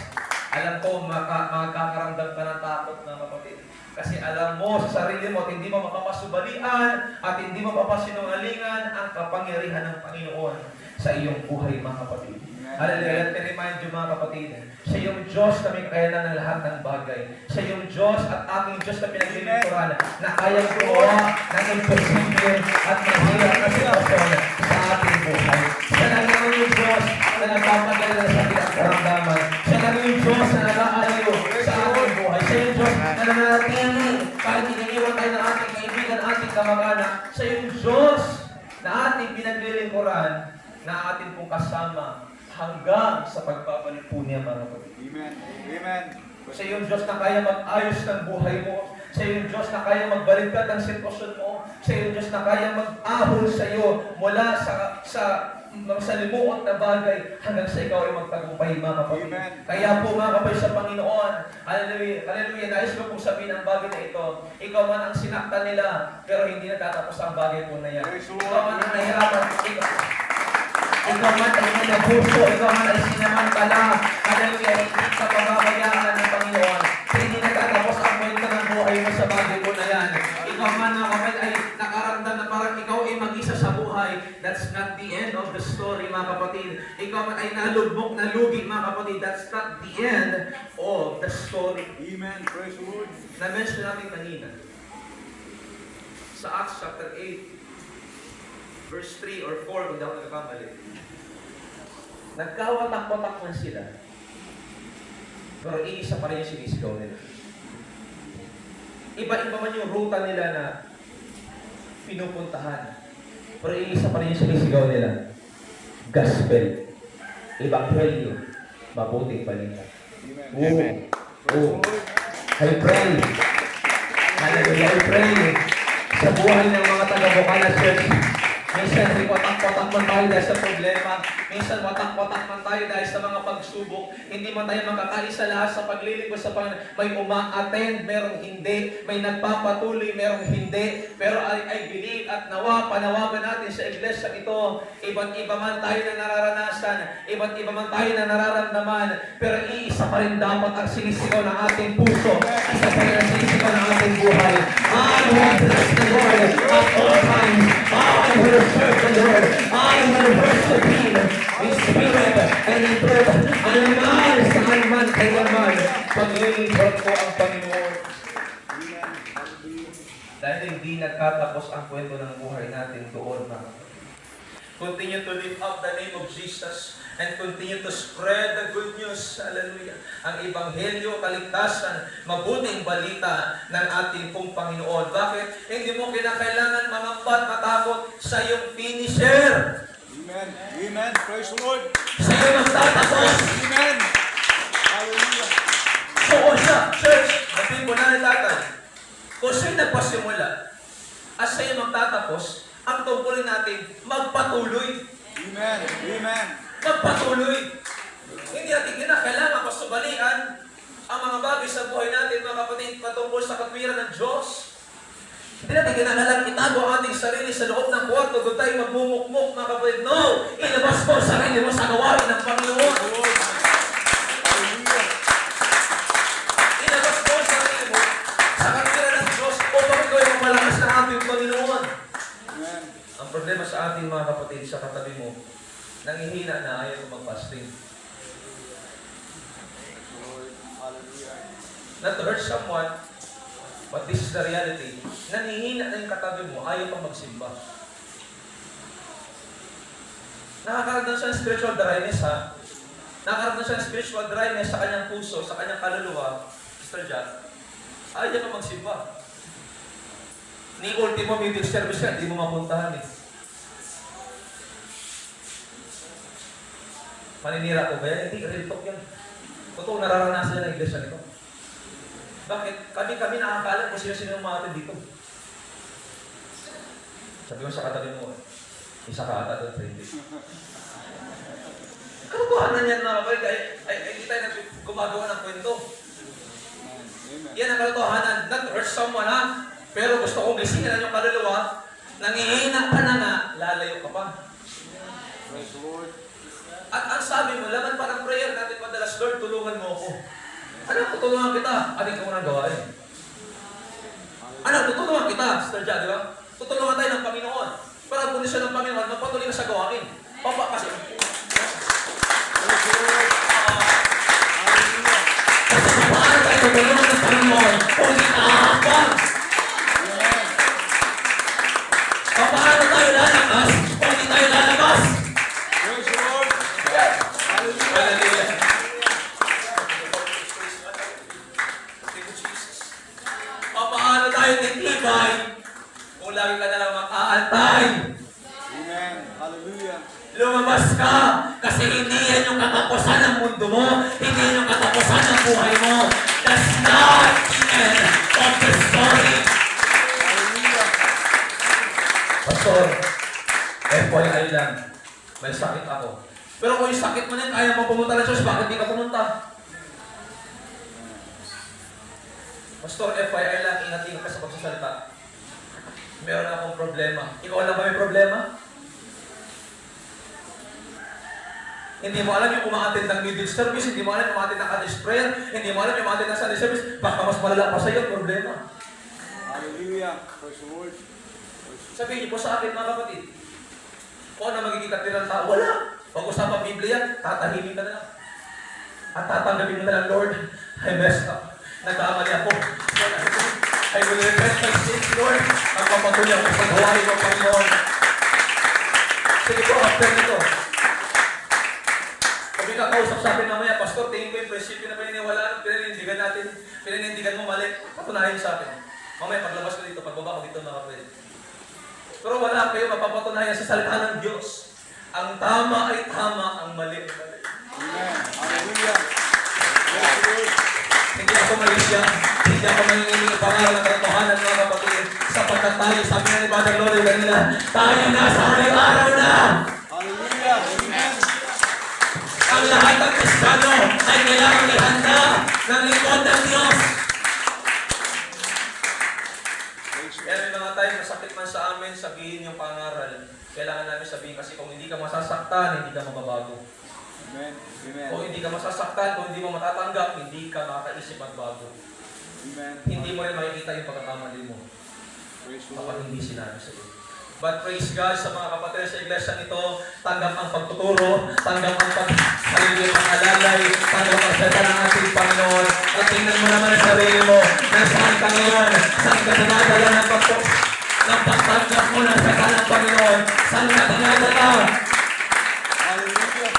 Alam ko, makakaramdam ka ng takot na kapatid. Kasi alam mo sa sarili mo at hindi mo mapapasubalian at hindi mo mapasinungalingan ang kapangyarihan ng Panginoon sa iyong buhay, mga kapatid. Hallelujah. Let me remind you, mga kapatid, siya yung Diyos na may kakayanan ng lahat ng bagay. Siya yung Diyos at aking Diyos na pinaglilingkuran na kayang gumawa ng imposible at mahirap na sitwasyon sa ating buhay. Siya lang naman yung Diyos na nagpapadala sa ating karamdaman. Siya lang yung Diyos na nag-aalayo sa ating buhay. Siya yung Diyos na nananatili kahit iniiwan tayo ng ating kaibigan, ating kamag-anak. Siya yung Diyos na ating pinaglilingkuran na ating pong kasama hanggang sa pagbabalik po niya, mga kapatid. Amen. Amen. Siya yung Diyos na kaya mag-ayos ng buhay mo. Siya yung Diyos na kaya magbaliktad ng sitwasyon mo. Siya yung Diyos na kaya mag-ahol sa iyo mula sa limuot na bagay hanggang sa ikaw ay magtagumpay, mga kapatid. Amen. Kaya po, mga kapatid, sa Panginoon, hallelujah, hallelujah, nais ko pong sabihin ang bagay na ito. Ikaw man ang sinaktan nila, pero hindi natatapos ang bagay po na yan. Ikaw man ang nahirapan, ikaw man ay nanabuso, ikaw man ay sinamantala. Hallelujah, hindi ka pababayaan ng Panginoon. Hindi natatapos ang kwento ng buhay mo sa bagay mo na yan. Ikaw man, mga kapatid, ay nakaramdam na parang ikaw ay mag-isa sa buhay. That's not the end of the story, mga kapatid. Ikaw man ay nalubok, nalugi, mga kapatid. That's not the end of the story. Amen. Praise the Lord. Na-mention natin kanina sa Acts chapter 8, verse 3 or 4, kung di ako nagkakamali. Nagkawatak-watak man sila, pero iisa pa rin yung sinisigaw nila. Iba-iba man yung ruta nila na pinupuntahan, pero iisa pa rin yung sinisigaw nila. Gospel, Ebanghelyo, mabuting balita. Amen. Oh, I pray. Hallelujah, I pray sa buhay ng mga taga-Bocana Church. Minsan, watak-watak man tayo dahil sa problema. Minsan, watak-watak man tayo dahil sa mga pagsubok. Hindi man tayo makakaisa lahat sa paglilingkod sa Panginoon. May uma-attend, merong hindi. May nagpapatuloy, merong hindi. Pero I believe at nawa, panawagan natin sa iglesia ito. Iba't iba man tayo na nararanasan. Iba't iba man tayo na nararamdaman. Pero iisa pa rin dapat ang sinisigaw ng ating puso. Isa pa rin ang sinisigaw ng ating buhay. I will bless the Lord at all times. I will serve the Lord. I will worship Him in spirit and in truth. Anuman, saan man, kailanman, paglilingkod ko ang Panginoon. Amen. Hallelujah. Dahil hindi nagkatapos ang kwento ng buhay natin doon, mga kapatid. Continue to lift up the name of Jesus and continue to spread the good news. Hallelujah. Ang Ebanghelyo, kaligtasan, mabuting balita ng ating pong Panginoon. Bakit? Hindi mo kinakailangan mangambat, matakot sa iyong finisher. Amen. Amen. Praise the Lord. Sa iyong magtatapos. Amen. Hallelujah. So, kung siya, church, natin mo na ni tatay, kung siya'y nagpasimula, at siya'y magtatapos, ang tungkulin natin, magpatuloy. Amen. Amen. Magpatuloy. Hindi natin kinakailangan pasubalian ang mga bagay sa buhay natin, mga kapatid, patungkol sa katwiran ng Diyos. Hindi natin kinakailangan itago ang ating sarili sa loob ng kwarto, doon tayo magmumukmuk, mga kapatid. No! Ilabas mo ang sarili mo sa gawain ng Panginoon. Hallelujah. Ilabas mo ang sarili mo sa katwiran ng Diyos upang ikaw ay mamalakas ng ating Panginoon. Amen. Ang problema sa ating mga kapatid, sa katabi mo, nangihina na ayaw mag-fasting. Lord. Hallelujah. Not to hurt someone, but this is the reality. Nanihina na yung katabi mo, ayaw pang magsimba. Nakakaramdam siya ng spiritual dryness, ha? Nakakaramdam siya ng spiritual dryness sa kanyang puso, sa kanyang kaluluwa, Mr. Jack. Ayaw pang magsimba. Ni ultimo meeting service yan, hindi mo mapuntahan eh. Maninira ko ba yan? Hindi, real talk yan. Totoo, nararanasan yan ang iglesia nito. Bakit? Kami nakakala kung sino-sino yung mga atin dito. Sabi mo sa katabi mo, isa ka ata doon, friend. Katotohanan yan mga kapatid, ay hindi tayo gumagawa ng kwento. Amen. Yan ang katotohanan. Not to hurt someone, ha? Pero gusto kong gisingin yung kaluluwa, nangihina ka na nga, lalayo ka pa. Praise the Lord. At ang sabi mo, laman pa ng prayer natin madalas, Lord, tulungan mo ako. Ano, tutulungan kita? Ating ka muna gawain. Ano, tutulungan kita, Sister Ja, di ba? Tutulungan tayo ng Panginoon. Para ang kondisyon ng Panginoon, magpatuloy na sa gawain. Papa, kasi... Praise the Lord. Hallelujah. Kasi paano tayo tutulungan ng Panginoon kung hindi nakakapag? Amen. Paano tayo lalakas kung hindi tayo lalabas? Praise the Lord. Hallelujah. Hallelujah. Thank you, Jesus. Paano tayo titibay kung lagi ka nalang makaantay? Amen. Hallelujah. Lumabas ka kasi hindi yan yung katapusan ng mundo mo. Hindi yan yung katapusan ng buhay mo. That's not the end of the story. Hallelujah. Pastor, FYI lang, may sakit ako. Pero kung yung sakit mo na, kaya mo pumunta ng church, bakit di ka pumunta? Pastor, FYI lang, ingat-ingat ka sa pagsasalita. Meron akong problema. Ikaw lang ba may problema? Hindi mo alam yung umaatid ng middle service, hindi mo alam yung umaatid ng Kaddish prayer, hindi mo alam yung umaatid ng Sunday service, baka mas malala pa sa iyo problema. Hallelujah. Praise the Lord. Sabihin niyo po sa akin mga kapatid, kung ano magiging katiran tao, wala. Pag-usapan Biblia, tatahimik ka na lang. At tatanggapin mo na lang, Lord, I messed up. Nagkamali ako. I will repent my sins, Lord. Ang papatuloy ako sa gawain ng Panginoon. Sige po, after nito. Sabi ka kausap sa akin mamaya, Pastor, tingin ko yung prinsipyo na pininiwalaan, pinanindigan natin, pinanindigan mo mali, patunahin sa akin. Mamaya, paglabas ko dito, pagbaba ko dito, mga kapatid. Pero wala kayo mapapatunayan sa salita ng Diyos. Ang tama ay tama, ang mali ay mali. Amen. Hallelujah. Praise the Lord. Hindi ako malisya, hindi ako manginginig ng pangalan ng katotohanan, mga kapatid. Sapagkat tayo, sabi na ni Brother Lodi kanina, tayo nasa huling araw na. Hallelujah. Amen. Ang lahat ng Kristiyano ay kailangan ihanda ng lingkod ng Diyos. Kaya may mga tayo masakit man sa amin, sabihin yung pangaral. Kailangan namin sabihin kasi kung hindi ka masasaktan, hindi ka mababago. Amen. Amen. Kung hindi ka masasaktan, kung hindi mo matatanggap, hindi ka makakaisip magbago. Amen. Hindi mo rin makikita yung pagkakamali mo Praise the kapag Lord. hindi sinabi sa iyo. But praise God sa mga kapatid sa iglesia nito, tanggap ang pagtuturo, tanggap ang pag-sarili ng alalay, tanggap ang salita ng ating Panginoon. At tingnan mo naman ang sarili mo, nasaan ka ngayon, saan ka dumadala ng ng pagtanggap mo ng salita ng Panginoon. Saan ka dinadala? Hallelujah.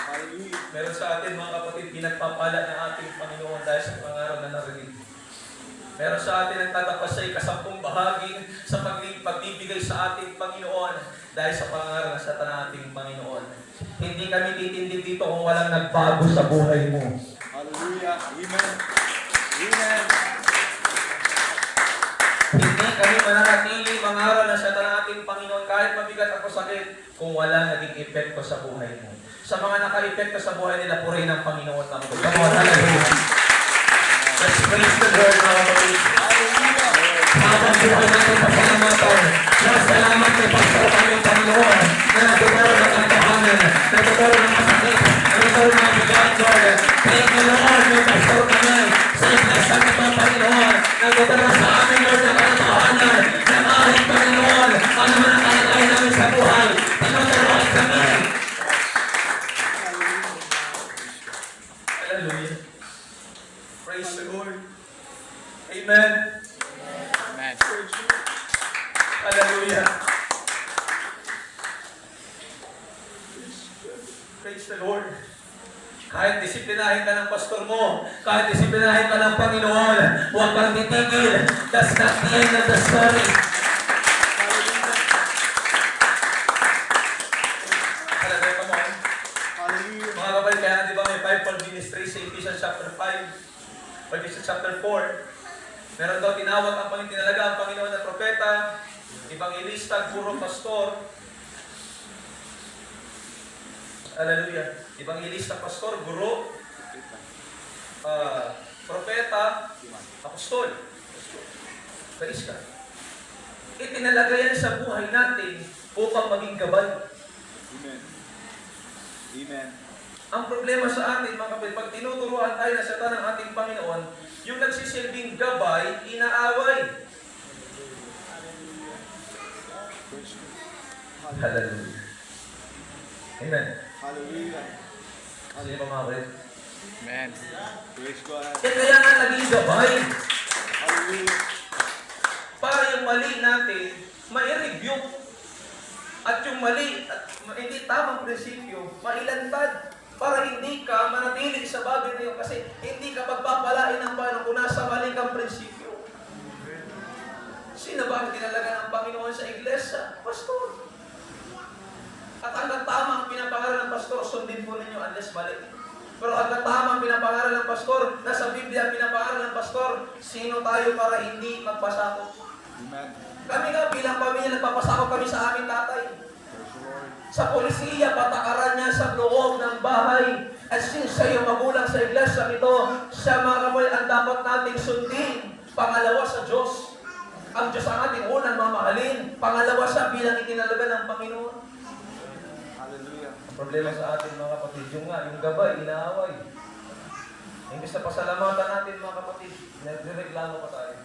Hallelujah. Meron sa atin mga kapatid, pinagpapala ng ating Panginoon dahil sa pangaral na narinig. Meron sa atin ang tatapas sa ikasampung bahagi sa pagbibigay sa ating Panginoon dahil sa pangaral sa ating Panginoon. Hindi kami titindig dito kung walang nagbago sa buhay mo. Hallelujah. Amen. Amen. Hindi kami mananatili mangaral na sa ating Panginoon kahit mabigat ako sakit kung wala naging epekto sa buhay mo. Sa mga naka-epekto sa buhay nila, purihin ang Panginoon ng Diyos. Come on, hallelujah. Let's praise the Lord, mga kapatid. Hallelujah. Habang buhay natin pasalamatan, salamat kay Pastor kami, Panginoon, na nagtuturo ng katahanan, nagtuturo ng masakit, nagtuturo ng bigat, Lord. Thank you, Lord, may Pastor kami, sa iglesia nito, Panginoon, nagtuturo sa amin, Lord, ng katahanan, ng aking Panginoon, ano man ang kalagayan namin sa buhay, tinuturuan kami. Hallelujah. Praise the Lord. Amen. Amen. Hallelujah. Praise the Lord. Kahit disiplinahin ka ng pastor mo, kahit disiplinahin ka ng Panginoon, huwag kang titigil. That's not the end of the story. Hallelujah, come on. Hallelujah. Mga kapatid, kaya di ba may fivefold ministry sa Ephesians chapter 5, o Ephesians chapter 4. Meron daw tinawag ang Panginoon, tinalaga ang Panginoon na propeta, evangelista, guro, pastor. Hallelujah. Evangelista, pastor, guro, propeta, apostol. Praise God. Itinalaga yan sa buhay natin upang maging gabay. Amen. Amen. Ang problema sa atin, mga kapatid, pag tinuturuan tayo na sa ng ating Panginoon, yung nagsisilbing gabay, inaaway. Hallelujah. Amen. Hallelujah. Sino pa mga kapatid? Amen. Praise God. Kaya nga naging gabay. Hallelujah. Para yung mali natin, mai-review. At yung mali, at hindi tamang prinsipyo, mailantad. Para hindi ka manatili sa bagay na yun. Kasi hindi ka pagpapalain ng Panginoon kung nasa mali kang prinsipyo. Sino ba ang tinalaga ng Panginoon sa iglesia? Pastor. At hanggang tama ang pinapangaral ng pastor, sundin po ninyo unless mali. Pero hanggang tama ang pinapangaral ng pastor, nasa Biblia ang pinapangaral ng pastor, sino tayo para hindi magpasakop? Amen. Kami nga bilang pamilya, nagpapasakop kami sa aming tatay. Praise the Lord. Sa polisiya, patakaran niya sa loob ng bahay. At since siya yung magulang sa iglesia ito, siya mga kapatid ang dapat nating sundin. Pangalawa sa Diyos. Ang Diyos ang ating unang mamahalin. Pangalawa siya bilang itinalaga ng Panginoon. Hallelujah. Ang problema sa atin mga kapatid, yung gabay, inaaway. Imbis na pasalamatan natin mga kapatid, nagreklamo pa tayo.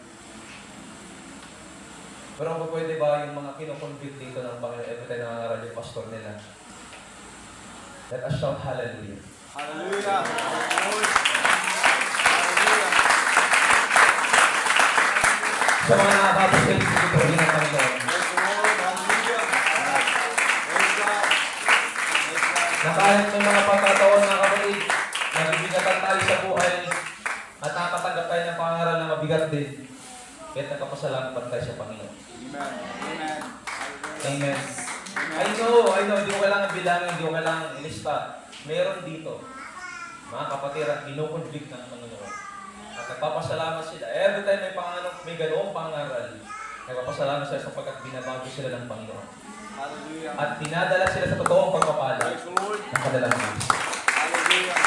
Pero kung pwede ba yung mga kinoconvict dito ng Panginoon every time nangangaral yung pastor nila? Let us shout hallelujah. Hallelujah. Lord. Hallelujah. Sa mga nakakapos kayo, dito rin ng Panginoon. Praise the Lord. Hallelujah. Praise God. Praise God. Na kahit may mga pagkataon mga kapatid, nabibigatan tayo sa buhay at nakakatanggap tayo ng pangaral na mabigat din. Kaya nagpapasalamat tayo sa Panginoon. Amen. Amen. Amen. I know, hindi ko kailangan bilangin, hindi ko kailangan ilista. Meron dito, mga kapatid, at kinukonvict ng Panginoon. At nagpapasalamat sila. Every time may ganoong pangaral, nagpapasalamat sila sapagkat binabago sila ng Panginoon. Hallelujah. At dinadala sila sa totoong pagpapala Praise the Lord. ng kadalang Diyos. Hallelujah.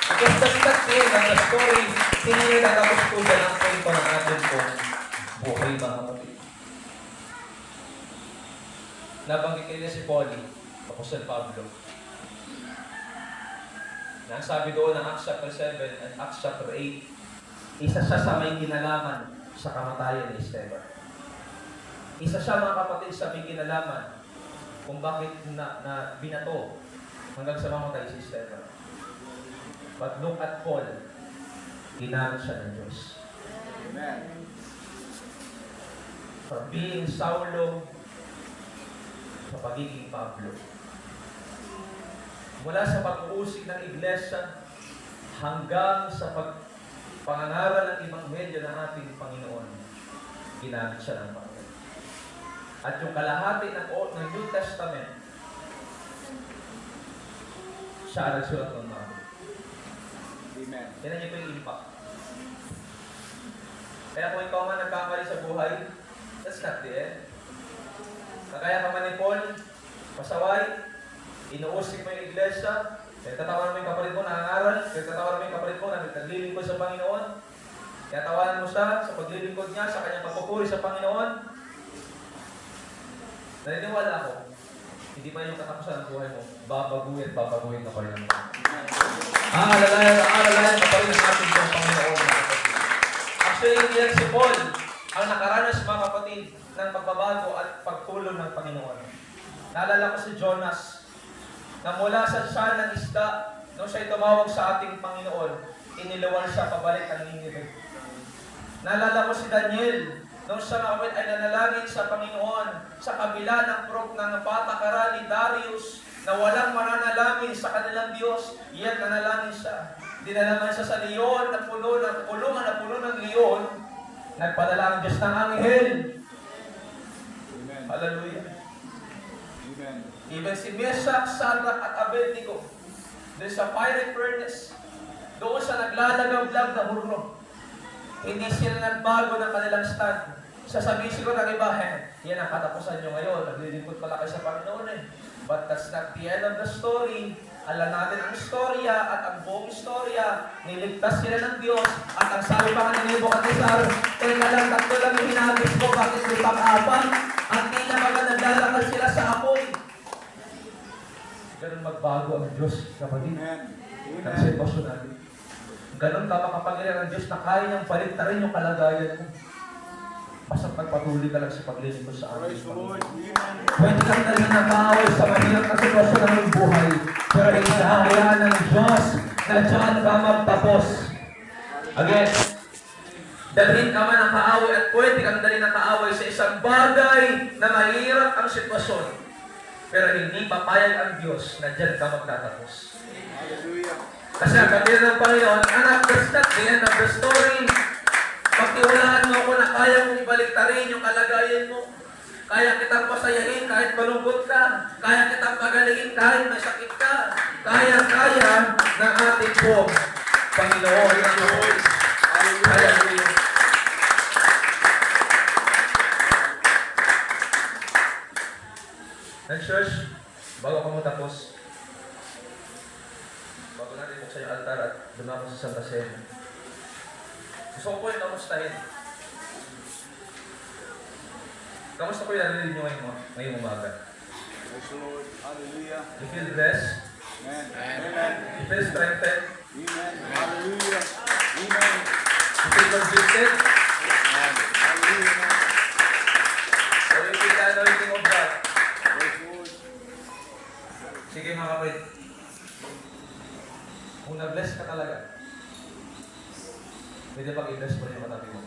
Because that's the end of the story. Hindi natapos po dyan ang kwento ng atin pong buhay mga kapatid. Nabanggit nila si Pauli, Apostol Pablo. Na ang sabi doon ng Acts chapter 7 and Acts chapter 8, isa siya sa may kinalaman sa kamatayan ni Esteban. Isa siya mga kapatid sa may kinalaman kung bakit na binato hanggang sa mamatay si Esteban. But look at Paul, ginamit siya ng Diyos. Amen. From being Saulo sa pagiging Pablo. Mula sa pag-uusig ng iglesia hanggang sa pangangaral ng Ebanghelyo ng ating Panginoon, ginamit siya ng Panginoon. At yung kalahati ng New Testament, siya ang nagsulat ng mga. Amen. Yan ang yung impact. Kaya kung ikaw man nagkamali sa buhay, that's not the end. Kagaya ka man ni Paul, pasaway, inuusig mo yung iglesia, nagtatawanan mo yung kapalit mo, nangangaral, nagtatawanan mo yung kapalit mo, naglilingkod sa Panginoon, kaya tawanan mo siya sa paglilingkod niya, sa kanyang pagpupuri sa Panginoon. Naniniwala ako, hindi pa yung katapusan ng buhay mo, babaguhin ka pa rin ng Panginoon. Aalalayan ka pa rin ng ating Panginoon. Actually, hindi lang si Paul ang nakaranas, mga kapatid, ng pagbabago at pagtulong ng Panginoon. Naalala ko si Jonas, na mula sa siya ng isda, nung siya'y tumawag sa ating Panginoon, iniluwal siya pabalik ang Nineveh. Naalala ko si Daniel, nung siya ay nanalangin sa Panginoon, sa kabila ng patakaran ni Darius, na walang mananalangin sa kanilang Diyos, iyan nanalangin siya. Dinalaman siya sa leon, na puno ng leon, nagpadala ang Diyos ng anghel. Amen. Hallelujah. Amen. Even si Meshach, Shadrach at Abednego, doon sa fiery furnace, doon sa naglalagaw-lag na hurno, hindi sila nagbago ng kanilang stand. Sasabihin siguro ng iba, yan ang katapusan nyo ngayon, naglilingkod pala kayo sa Panginoon eh. But that's not the end of the story. Alam natin ang istorya at ang buong istorya, niligtas sila ng Diyos at ang sabi pa nga ni Nebuchadnezzar, teka lang, tatlo lang yung hinagis ko, bakit may pang-apat? At di na mga naglalakad sila sa apoy. Ganun magbago ang Diyos, kapatid. Amen. Ang sitwasyon natin. Ganun ka makapangyarihan ng Diyos na kaya niyang baliktarin yung kalagayan mo. Basta pagpatuloy ka lang sa paglilingkod sa ating Praise the Lord. Panginoon. Amen. Pwede kang naging nakaaway sa mahirap na sitwasyon ng iyong buhay, pero inahayaan ng Diyos na diyan ka magtapos. Again, dalhin ka man ang kaaway at pwede kang dalhin ang kaaway sa isang bagay na mahirap ang sitwasyon, pero hindi papayag ang Diyos na diyan ka magtatapos. Hallelujah. Kasi ang kabila ng Panginoon, anak, that's not the end of the story. Pagtiwalaan mo ako na kaya mong baliktarin yung kalagayan mo. Kaya kitang pasayahin kahit malungkot ka. Kaya kitang pagalingin kahit may sakit ka. Kaya ng ating po, Panginoon ng Lord. Hallelujah. And church, bago ka mo tapos, bago natin buksan yung altar at dumako sa Santa Cena, gusto ko po yung kamustahin. Kamusta po yung narinig nyo ngayong umaga? Praise the Lord. Hallelujah. You feel blessed? Amen. Amen. You feel strengthened? Amen. Hallelujah. Amen. You feel convicted? Amen. Hallelujah. Or you feel the anointing of God? Praise the Lord. Sige mga kapatid. Kung na-bless ka talaga, pwede pag-i-bless mo rin yung katabi mo.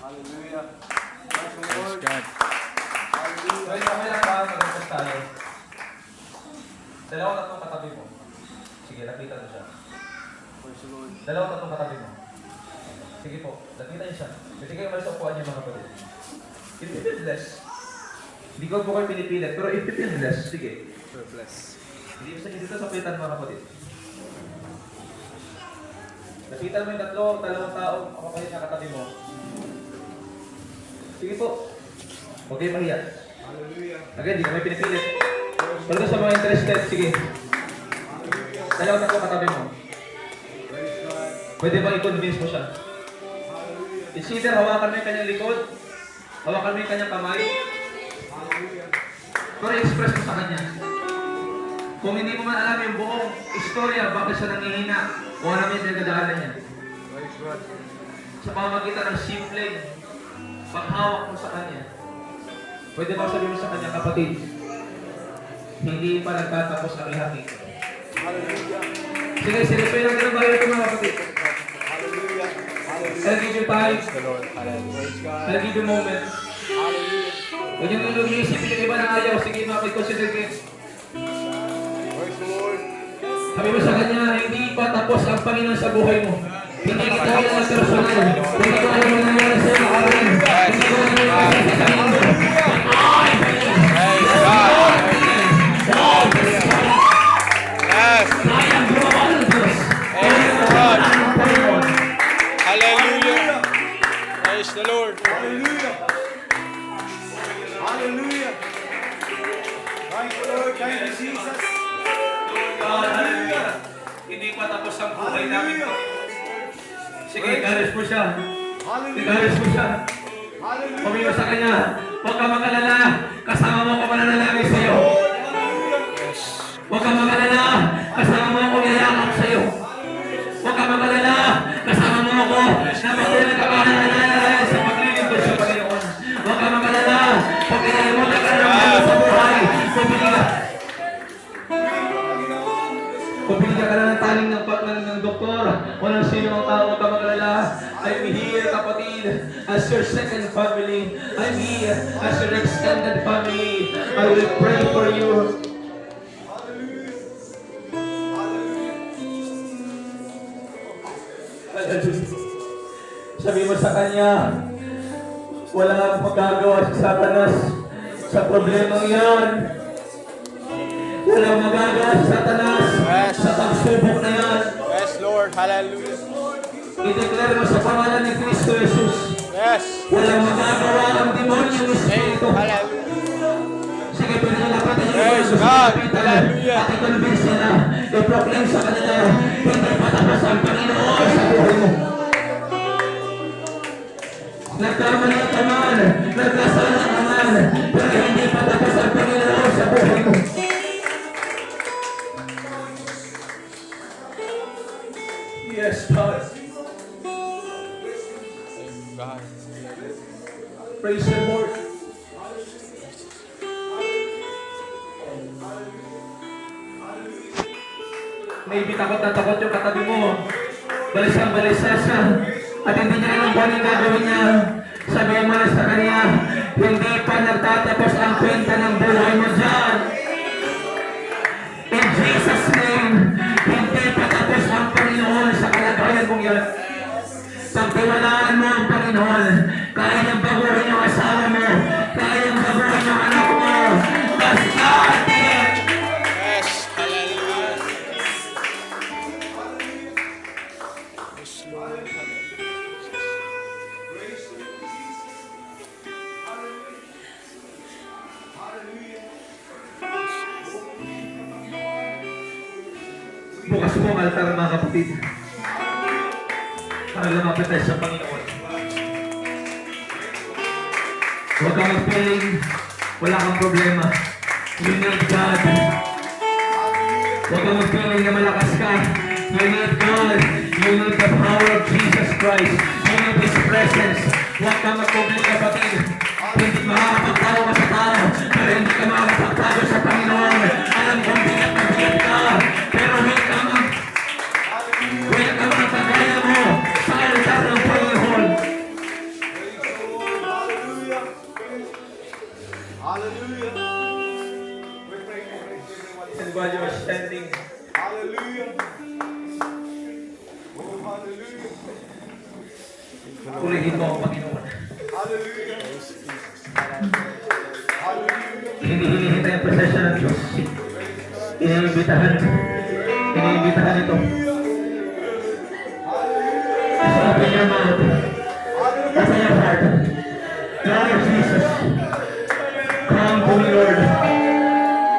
Hallelujah. Praise the Lord. Pwede Hallelujah. kami lang ba mag-bless tayo? Dalawang tatlong katabi mo. Sige, lapitan mo siya. Praise the Lord. Dalawang tatlong katabi mo. Sige po, lapitan niyo siya. Pwede kayo malis sa upuan niyo mga kapatid. If you feel blessed, hindi ko po kayo pinipilit, pero if you feel blessed, sige. Bless. Hindi mo sa dito sa pitan mga kapatid. Lapitan mo yung dalawang tao, ang kapatid na katabi mo. Sige po. Huwag kayo mahiya. Hallelujah. Again, hindi kami pinipilit. Pero sa mga interested, sige. Dalawang tatlong katabi mo. Praise God. Pwede bang i-convince mo siya? Hallelujah. It's either hawakan mo yung kanyang likod, hawakan mo yung kanyang kamay, Hallelujah. pero i-express mo sa kanya. Kung hindi mo man alam yung buong istorya, bakit siya nangihina, kung ano yung nagdadaanan niya. Praise God. Sa pamamagitan ng simple paghawak mo sa kanya. Pwede ba sabihin mo sa kanya, kapatid, hindi pa nagtatapos ang lahat ito. Hallelujah. Sige, silipin lang din ang bayan ito mga kapatid. Hallelujah. Hallelujah. I'll give you time. Praise the Lord. Hallelujah. Praise God. I'll give you moment. Hallelujah. Huwag niyong ilumisip yung iba na ayaw. Sige, makipag-consider kayo. Praise the Lord. Sabi mo sa kanya, hindi pa tapos ang Panginoon sa buhay mo. Hindi kita ayaw ng personal. Hindi ko ayaw nangyayari sa'yo nakaraan. Hindi ko ayaw nangyayari sa sarili mo. Praise God. Yes. Kayang gumawa ng Diyos. Praise God. Ang Panginoon. Hallelujah. Praise the Lord. Hallelujah. Hallelujah. Thank you, Lord. Thank you, Jesus. Hallelujah. Hindi pa tapos ang buhay namin. Sige, encourage mo siya. Hallelujah. Encourage mo siya. Hallelujah. Sabi mo sa kanya, huwag ka mag-alala. Kasama mo ako mananalangin sa'yo. Huwag ka mag-alala. Kasama mo ako yayakap sa'yo. Huwag ka mag-alala. Kasama mo ako na matulad ka mananalangin sa paglilingkod sa Panginoon. Huwag ka mag-alala. Pag kinalimutan ka naman sa buhay, kung binigyan ka na ng taling ng doktor o ng sino ang tao, huwag ka mag-alala. I'm here, kapatid, as your second family. I'm here as your extended family. I will pray for you. Sabi mo sa kanya, wala kang magagawa sa Satanas sa problemang yan. Walang magagawa sa Satanas sa pagsubok na yan. Yes, Lord. Hallelujah. I-declare mo sa pangalan ni Kristo Jesus. Yes. Walang magagawa ang demonyong espiritu. Hallelujah. Sige, pwede nyo lapitan yung Praise mga God. kapitan. Hallelujah. At i-convince nila, i-proclaim sa kanila, hindi patapos ang Panginoon sa buhay mo. Nagkamali ka man, nagkasala ka man, pero hindi patapos ang Panginoon sa buhay mo. Yes, God. God. Praise the Lord. Maybe takot na takot yung katabi mo. Balisang-balisa siya. At hindi niya alam kung anong gagawin niya. Sabihin mo na sa kanya, hindi pa nagtatapos ang kwenta ng buhay mo dyan. In Jesus' name, hindi pa tapos ang Panginoon sa kalagayan mong yan. Pagtiwalaan mo ang Panginoon, kaya niyang baguhin yung asawa mo, kaya niyang baguhin yung anak mo. Basta din! Yes. Hallelujah. Yes, Lord. Bukas mo ang altar, mga kapatid. Para lumapit tayo sa Panginoon. Huwag kang mag-feeling, wala kang problema. You need God. Huwag kang mag-feeling na malakas ka. You need God. You need the power of Jesus Christ. You need His presence. Huwag kang mag-problema, kapatid. Hindi makakapagtawa ka sa tao, pero hindi ka makakapagtawa sa Panginoon. Alam kong bigat na bigat ka, pero welcome ang pagkaya mo sa altar ng Panginoon. Hallelujah. Hallelujah. We pray, everyone. And while you are standing, Hallelujah. Oh, hallelujah. purihin mo ang Panginoon. Hallelujah. Hallelujah. Hindi hinihintay ang presensya ng Diyos. Iniimbitahan ito. So open your mouth. Open your heart. Lord Jesus, come to me, Lord.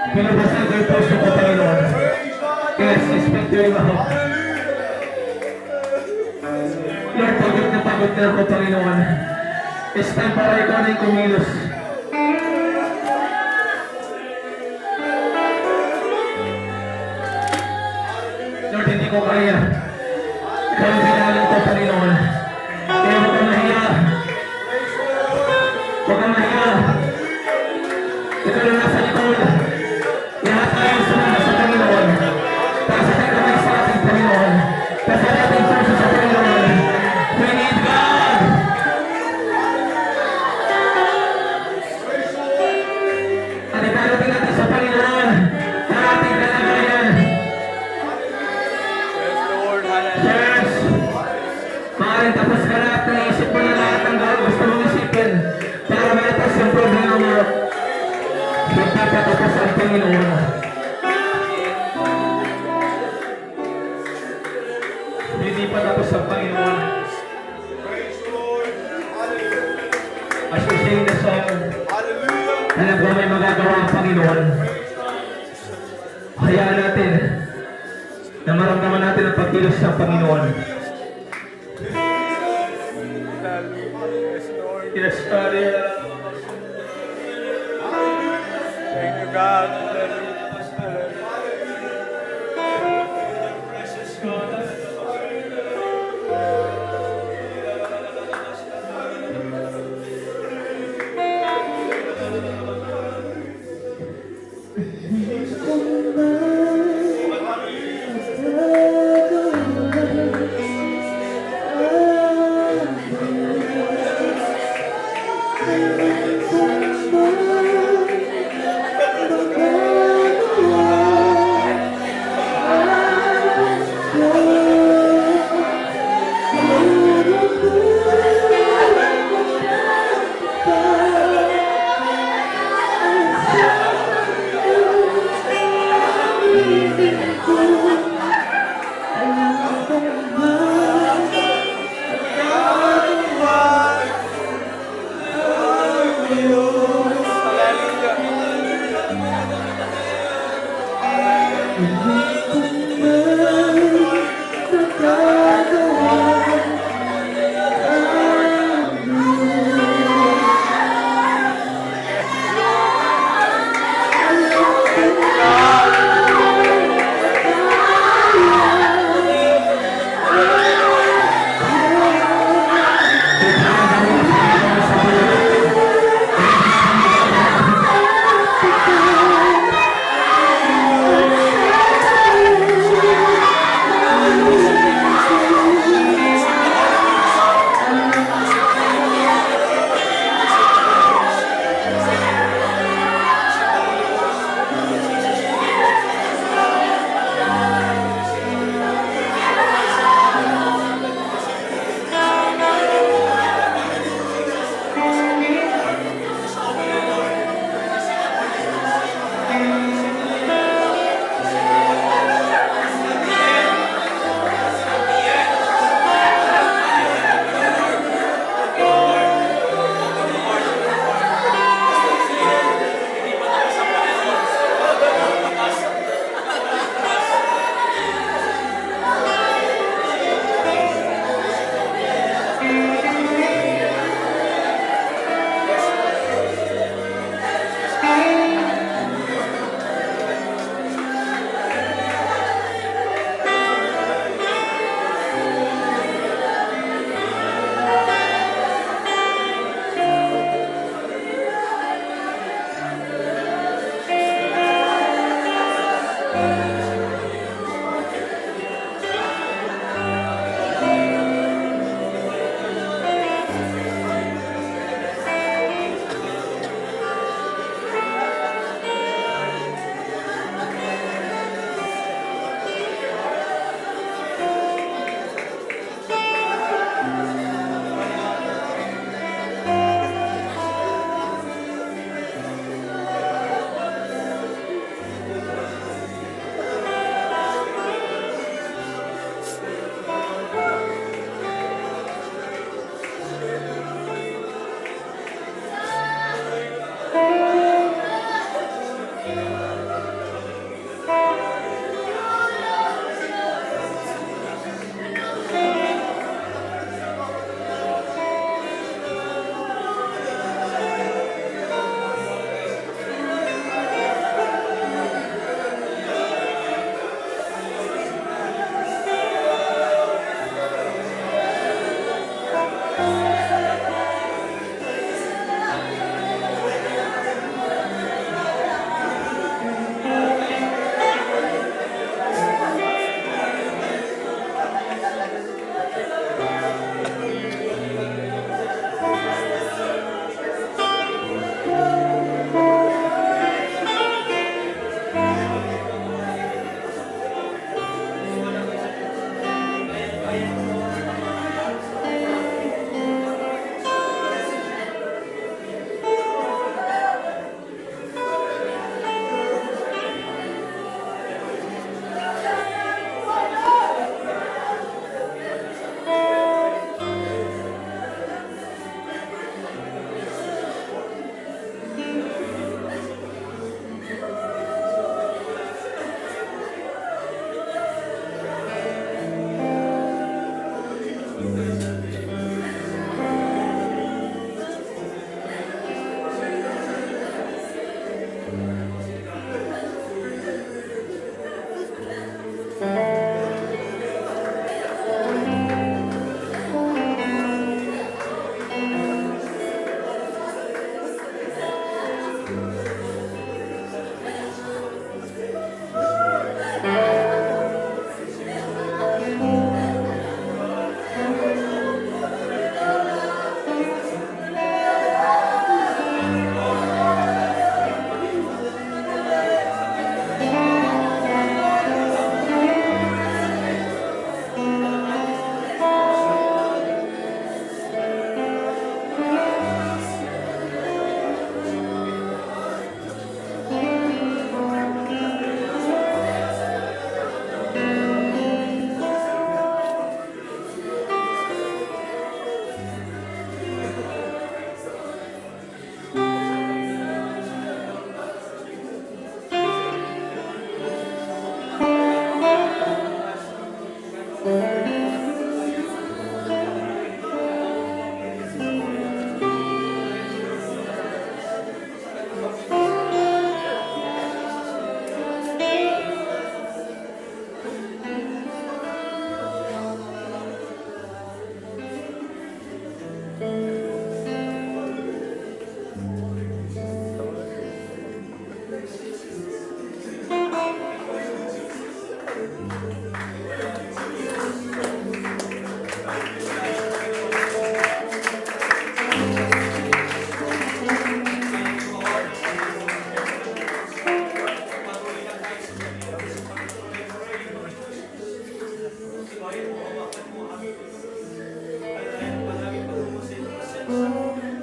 Pinubasan ko yung puso ko, Panginoon. Yes, speak to your mouth. Lord, pagod na ako, Panginoon. It's time para ikaw na yung kumilos. Lord, hindi ko kaya. Ikaw ang pinalang ko, Panginoon. Kaya huwag kang mahiya. Huwag kang mahiya. Ikaw na nasa likod. Lahat tayo sumama sa Panginoon. Pasa tayo kamay sa ating Panginoon. Pasa natin puso sa Panginoon. We need God. Bukas ang Panginoon. Hindi pa tapos ang Panginoon. Praise the Lord. Hallelujah. As we sing the song, Hallelujah. alam ko may magagawa ang Panginoon. Hayaan natin na maramdaman natin ang pagkilos ng Panginoon. Yes, Lord. Yes, God. Thank you, God. Hallelujah. Precious God. Hallelujah.